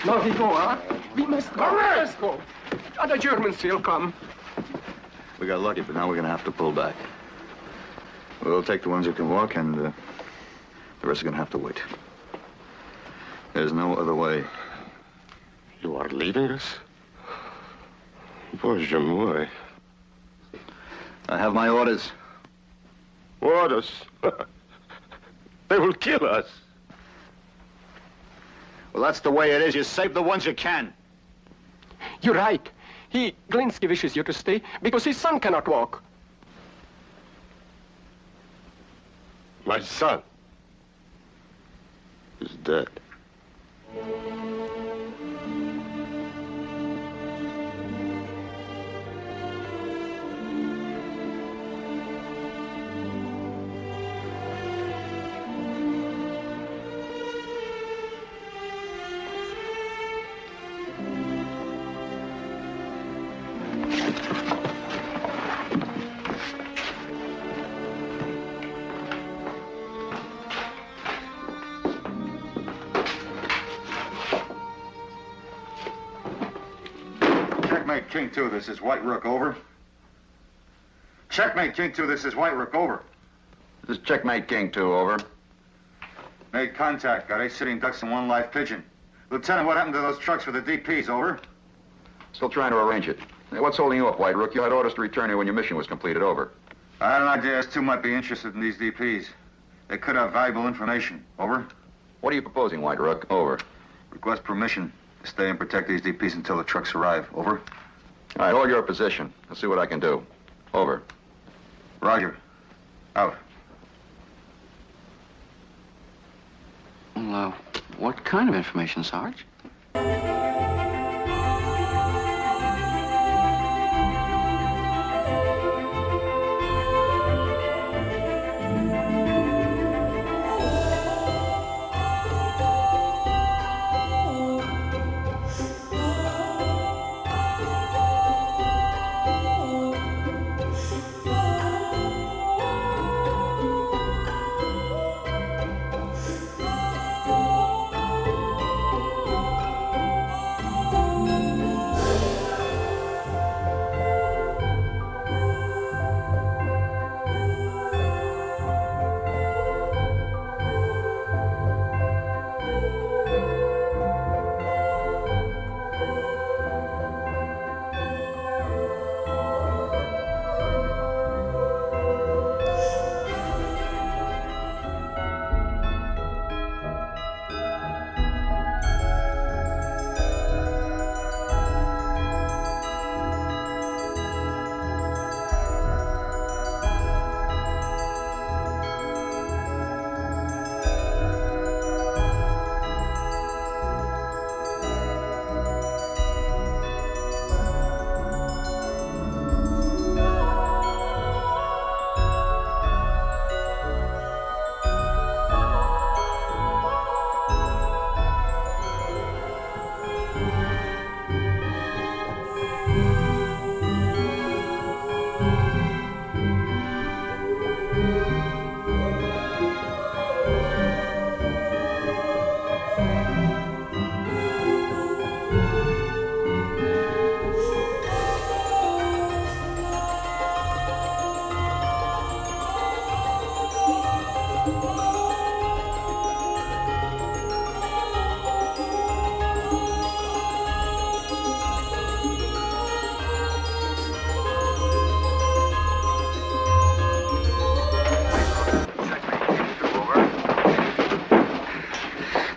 S16: Now we go, huh? We must go. Let's go. Other Germans will come.
S8: We got lucky, but now we're going to have to pull back. We'll take the ones who can walk, and the rest are going to have to wait. There's no other way.
S12: You are leaving us? Bоже mой.
S8: I have my orders.
S12: Orders? They will kill us.
S8: Well, that's the way it is. You save the ones you can.
S16: You're right. Glinsky wishes you to stay because his son cannot walk.
S12: My son is dead.
S8: Checkmate, King 2, this is White Rook, over. Checkmate, King 2, this is White Rook, over.
S5: This is Checkmate, King 2, over.
S8: Made contact, got 8 sitting ducks and 1 live pigeon. Lieutenant, what happened to those trucks with the DPs, over?
S5: Still trying to arrange it. Hey, what's holding you up, White Rook? You had orders to return here when your mission was completed, over.
S8: I had an idea S2 might be interested in these DPs. They could have valuable information, over.
S5: What are you proposing, White Rook? Over.
S8: Request permission to stay and protect these DPs until the trucks arrive, over.
S5: All right, hold your position. I'll see what I can do. Over.
S8: Roger. Out.
S15: Well, what kind of information, Sarge?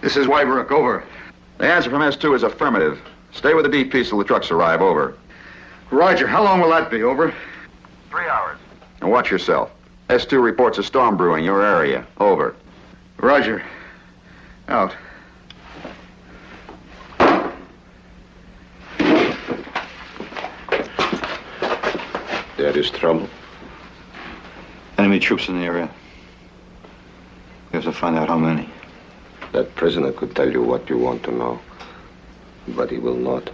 S5: This is White Rook, over. The answer from S2 is affirmative. Stay with the DPs till the trucks arrive, over.
S8: Roger. How long will that be, over?
S10: 3 hours.
S5: And watch yourself. S2 reports a storm brewing your area, over.
S8: Roger. Out.
S12: There is trouble.
S14: Enemy troops in the area. We have to find out how many.
S12: That prisoner could tell you what you want to know, but he will not.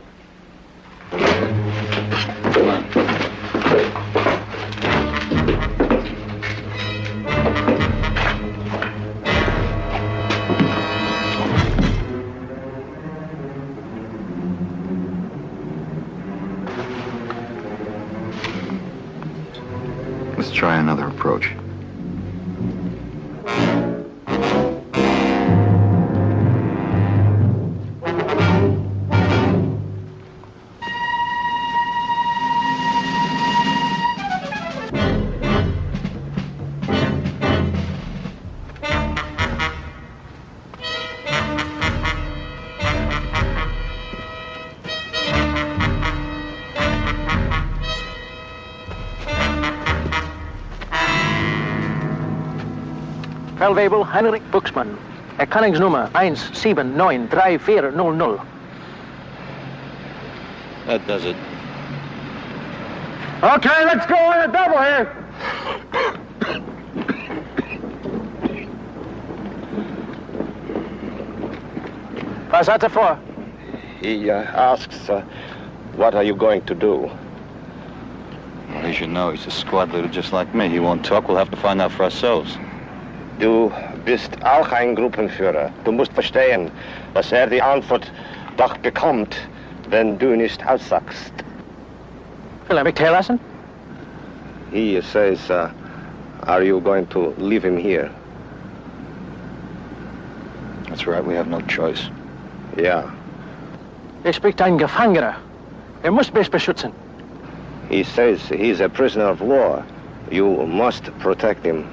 S14: Come on. try another approach.
S2: Feldwebel Heinrich Buxmann. Erkennungsnummer 1793400.
S8: That does it.
S2: Okay, let's go on a double here. What's that for?
S12: He asks, what are you going to do?
S8: Well, he should know. He's a squad leader just like me. He won't talk. We'll have to find out for ourselves.
S12: Du bist auch ein Gruppenführer. Du musst verstehen, dass die Antwort doch bekommt, wenn du nicht aussagst.
S2: Will I be tail lesson?
S12: He says, are you going to leave him here?
S8: That's right. We have no choice.
S12: Yeah.
S2: Spricht ein Gefangener. Muss mich beschützen.
S12: He says he's a prisoner of war. You must protect him.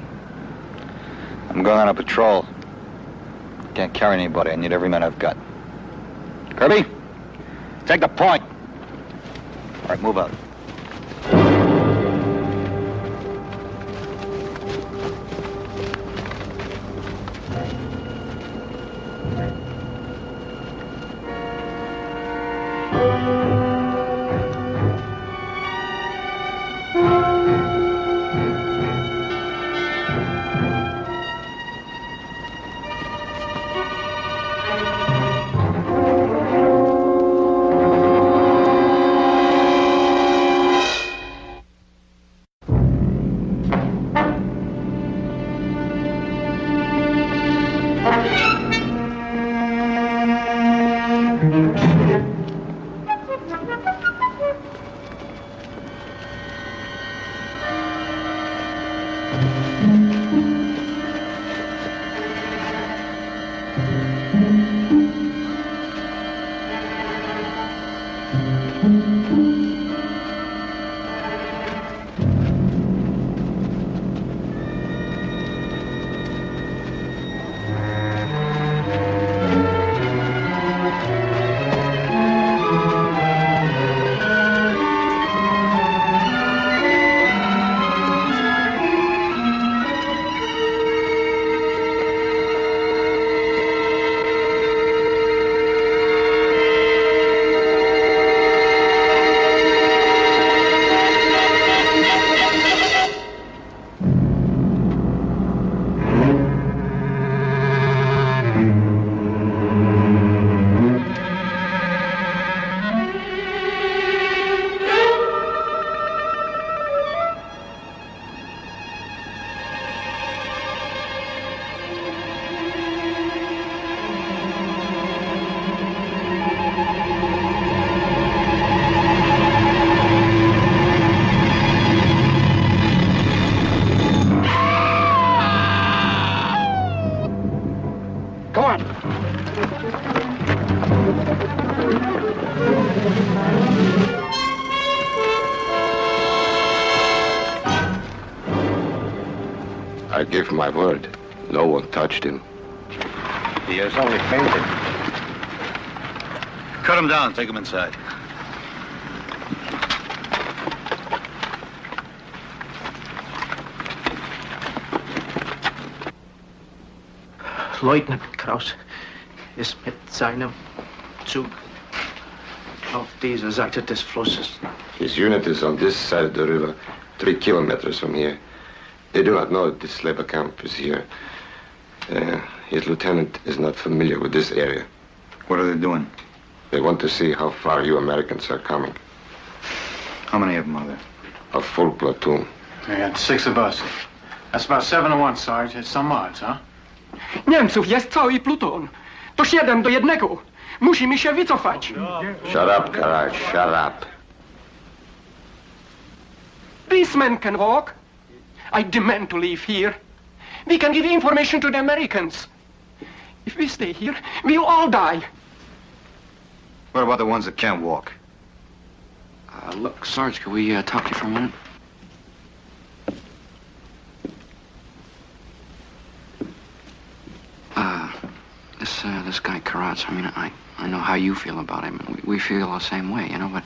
S8: I'm going on a patrol. Can't carry anybody. I need every man I've got. Kirby, take the point. All right, move out.
S12: I give my word, no one touched him.
S8: He has only fainted. Cut him down, take him inside.
S2: Leutnant Kraus ist mit seinem Zug auf dieser Seite des Flusses.
S18: His unit is on this side of the river, 3 kilometers from here. They do not know that this labor camp is here. His lieutenant is not familiar with this area.
S14: What are they doing?
S18: They want to see how far you Americans are coming.
S14: How many of them are there?
S18: A full platoon.
S2: They got 6 of us. That's about 7 to 1, Sarge. It's some odds, huh?
S16: Niemców jest cały pluton. To 7 do 1. Musimy się wycofać.
S18: Shut up, Karaj, shut up.
S16: This man can walk. I demand to leave here. We can give information to the Americans. If we stay here, we'll all die.
S14: What about the ones that can't walk?
S15: Look, Sarge, can we talk to you for a minute? This guy Karatz, I mean, I know how you feel about him, and we feel the same way, you know, but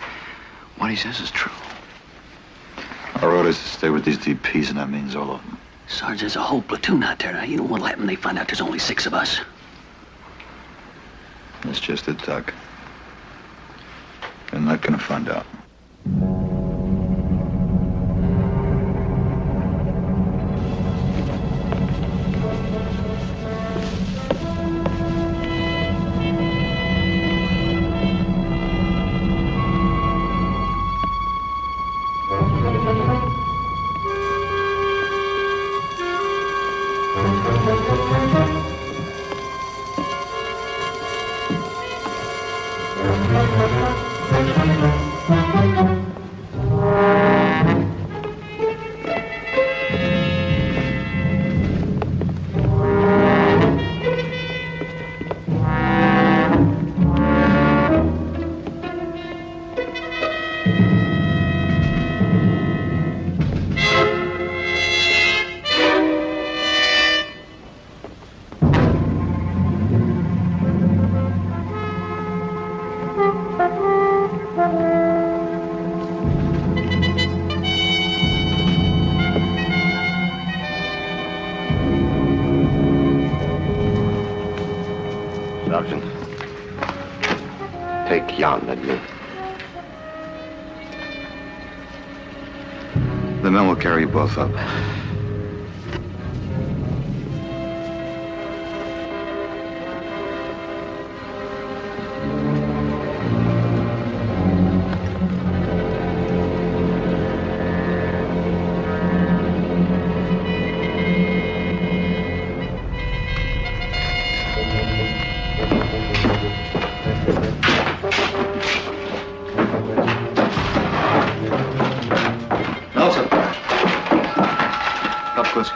S15: what he says is true.
S14: Our orders to stay with these DPs, and that means all of them.
S11: Sarge, there's a whole platoon out there. Now, you know what'll happen when they find out there's only 6 of us.
S14: That's just it, Doc. They're not gonna find out.
S12: Sergeant, take Jan and me.
S14: The men will carry you both up.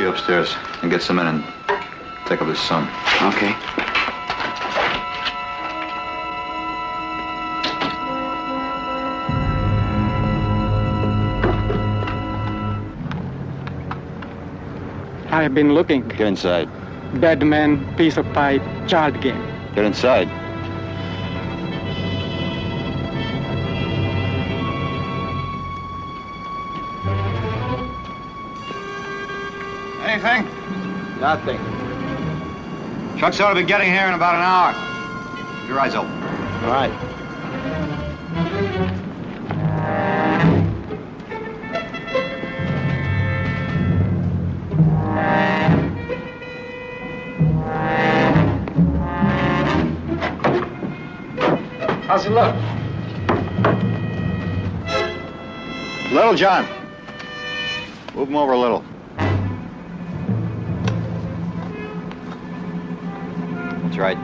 S14: Upstairs and get some in and take up his son.
S15: Okay.
S16: I've been looking.
S14: Get inside.
S16: Dead man, piece of pipe, child game.
S14: Get inside.
S7: Anything?
S14: Nothing. Trucks ought to be getting here in about an hour. Keep your eyes open.
S7: All right.
S16: How's it look?
S14: Little John. Move him over a little. That's right.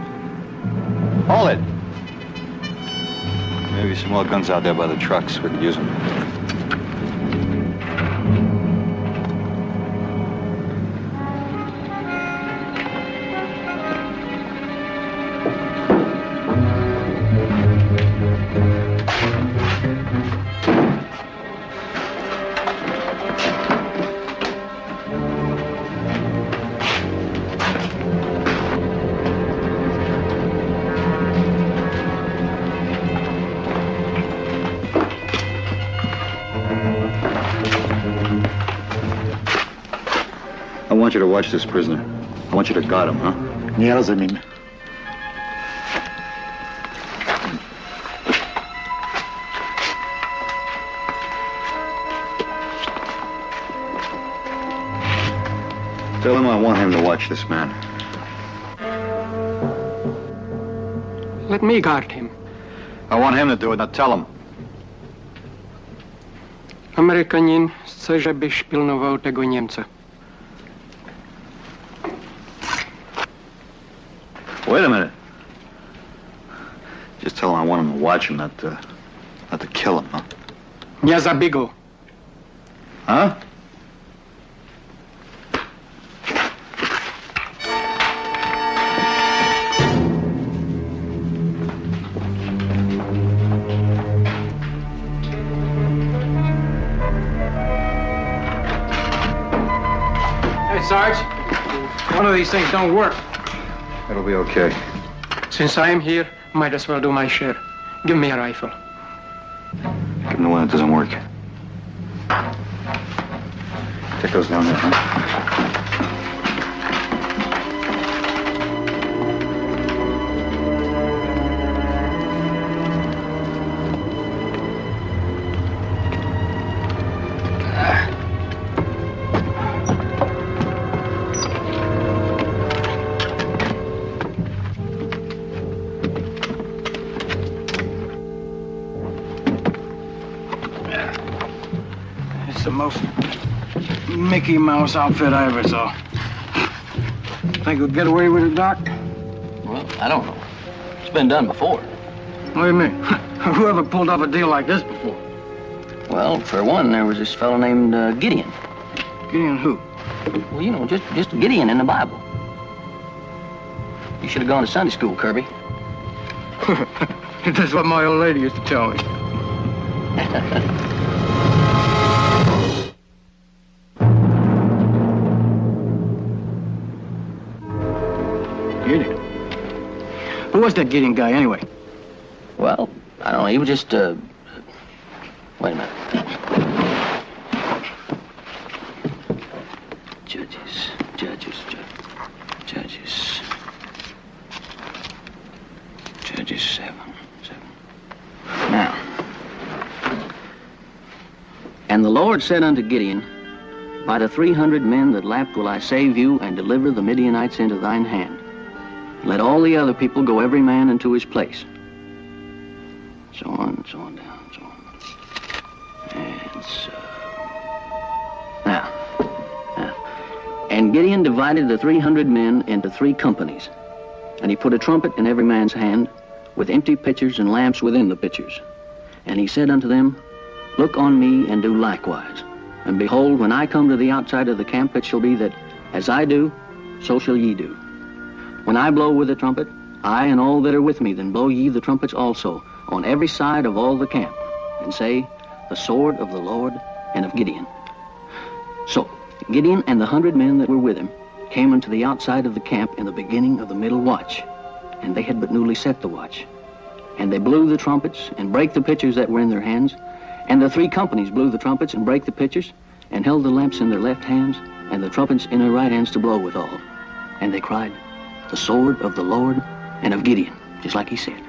S14: Hold it. Maybe some more guns out there by the trucks. We could use them. I want you to watch this prisoner. I want you to guard him, huh?
S19: Nie rozumiem.
S14: Tell him I want him to watch this man.
S16: Let me guard him.
S14: I want him to do it. Now tell him.
S16: Amerykanin chce, żebyś pilnował tego Niemca.
S14: Wait a minute. Just tell him I want him to watch him, not to kill him, huh?
S16: Nie zabij go.
S14: Huh?
S16: one of these things don't work.
S14: It'll be okay.
S16: Since I am here, might as well do my share. Give me a rifle.
S14: Give him the one that doesn't work. Take those down there, huh?
S2: It's the most Mickey Mouse outfit I ever saw. Think we'll get away with it, Doc?
S11: Well, I don't know. It's been done before.
S2: What do you mean? Whoever pulled off a deal like this before?
S11: Well, for one, there was this fellow named Gideon.
S2: Gideon who?
S11: Well, you know, just Gideon in the Bible. You should have gone to Sunday school, Kirby.
S2: That's what my old lady used to tell me. Gideon? Who was that Gideon guy, anyway?
S11: Well, I don't know. He was just, wait a minute. Judges 7. Now. And the Lord said unto Gideon, by the 300 men that lapped will I save you and deliver the Midianites into thine hand. Let all the other people go every man into his place. So on down, so on. And so. Now. And Gideon divided the 300 men into 3 companies. And he put a trumpet in every man's hand, with empty pitchers and lamps within the pitchers. And he said unto them, look on me and do likewise. And behold, when I come to the outside of the camp, it shall be that, as I do, so shall ye do. When I blow with the trumpet, I and all that are with me, then blow ye the trumpets also, on every side of all the camp, and say, the sword of the Lord and of Gideon. So Gideon and the 100 men that were with him came unto the outside of the camp in the beginning of the middle watch, and they had but newly set the watch. And they blew the trumpets, and brake the pitchers that were in their hands, and the 3 companies blew the trumpets, and brake the pitchers, and held the lamps in their left hands, and the trumpets in their right hands to blow withal. And they cried, the sword of the Lord and of Gideon, just like he said.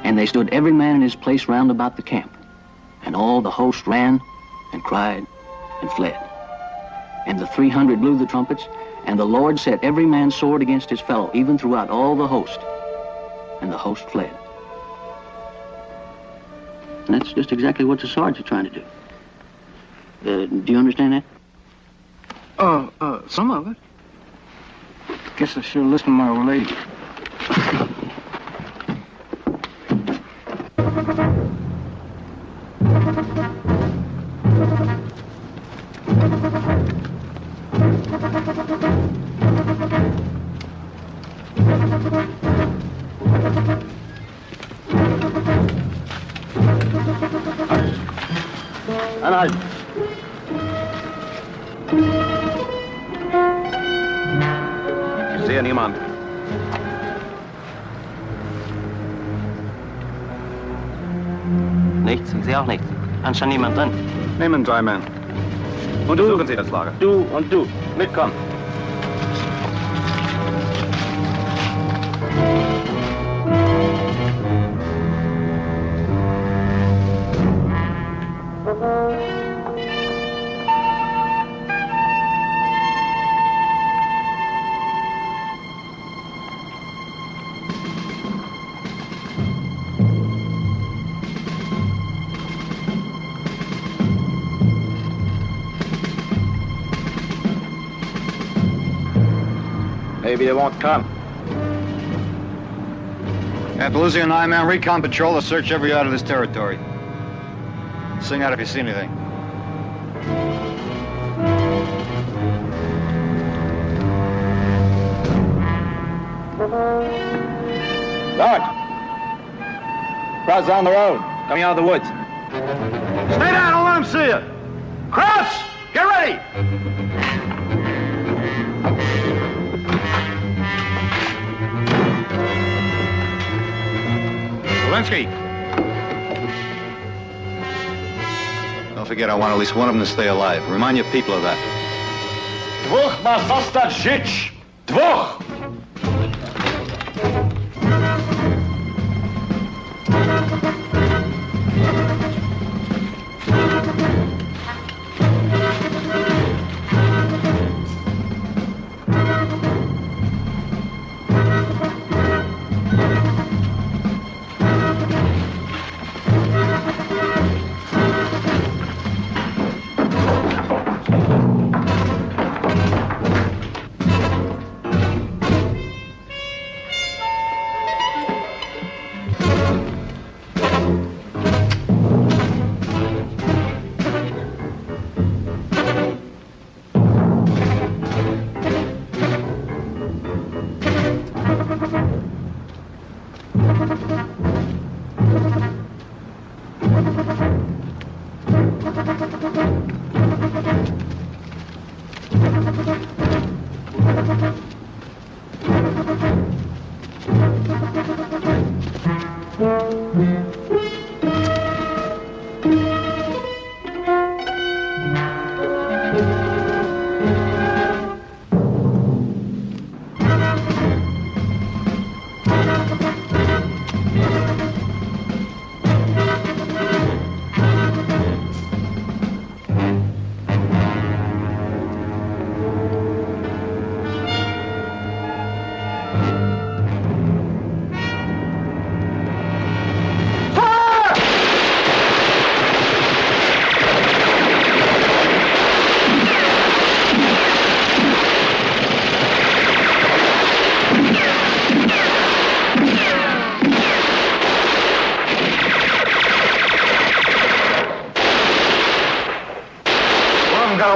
S11: And they stood every man in his place round about the camp, and all the host ran, and cried, and fled. And the 300 blew the trumpets, and the Lord set every man's sword against his fellow, even throughout all the host. And the host fled. And that's just exactly what the sergeant's trying to do. Do you understand that?
S2: Some of it. Guess I should listen to my old lady.
S11: Anhalten.
S12: Ich sehe niemand.
S11: Nichts, ich sehe auch nichts. Anscheinend niemand drin.
S12: Nehmen 3 Mann. Und suchen Sie das Lager.
S11: Du und du, mitkommen.
S12: Maybe they won't come.
S14: Belusi and I, man, recon patrol to search every yard of this territory. Sing out if you see anything.
S12: Sarge! Crowd's down the road, coming out of the woods.
S2: Stay down, don't let them see you. Crouch! Get ready!
S3: Walensky.
S14: Don't forget, I want at least one of them to stay alive. Remind your people of that.
S19: Dwóch ma zostać żyć! Dwóch!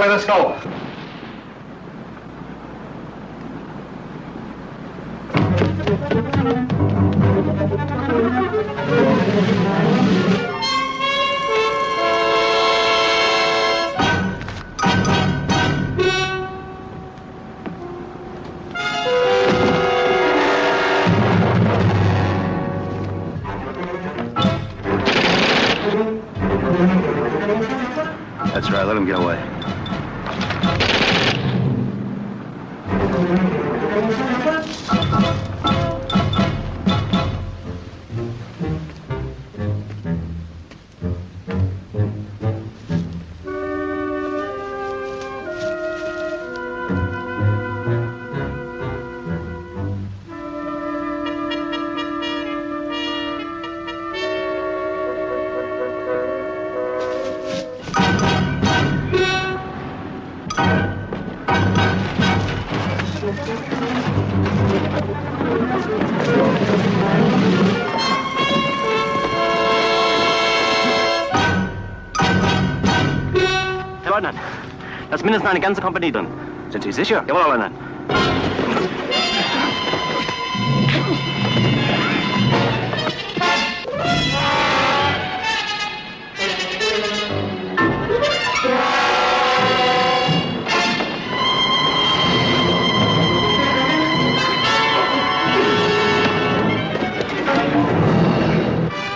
S14: Let's go.
S8: That's right, let him get away.
S20: Leutnant, da ist mindestens eine ganze Kompanie drin. Sind Sie sicher? Jawohl, Leutnant.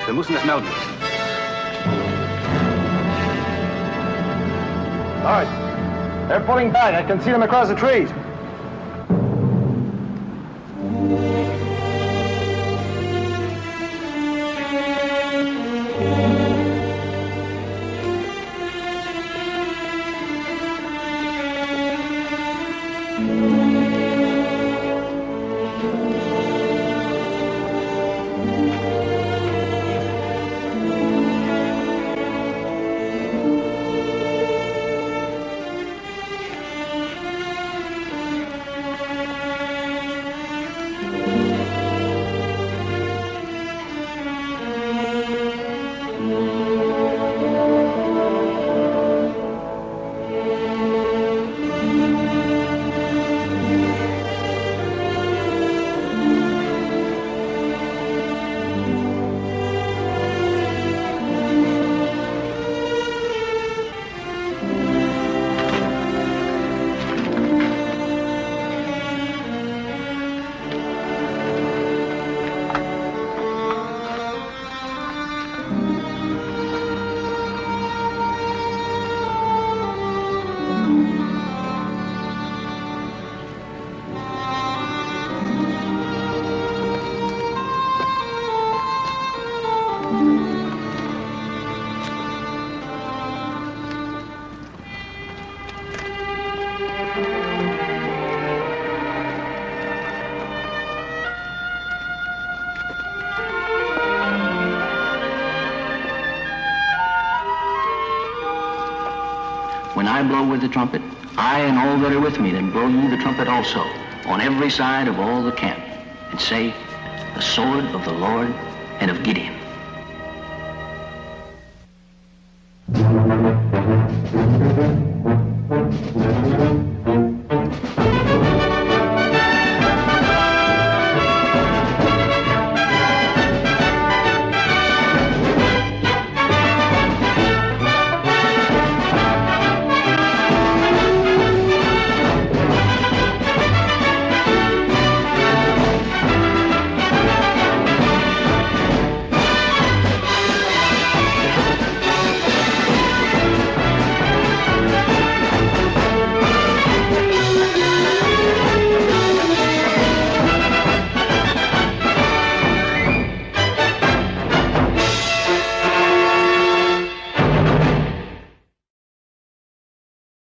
S20: Wir müssen das melden.
S19: All right. They're pulling back. I can see them across the trees.
S11: when I blow with the trumpet, I and all that are with me, then blow you the trumpet also, on every side of all the camp, and say, the sword of the Lord and of Gideon.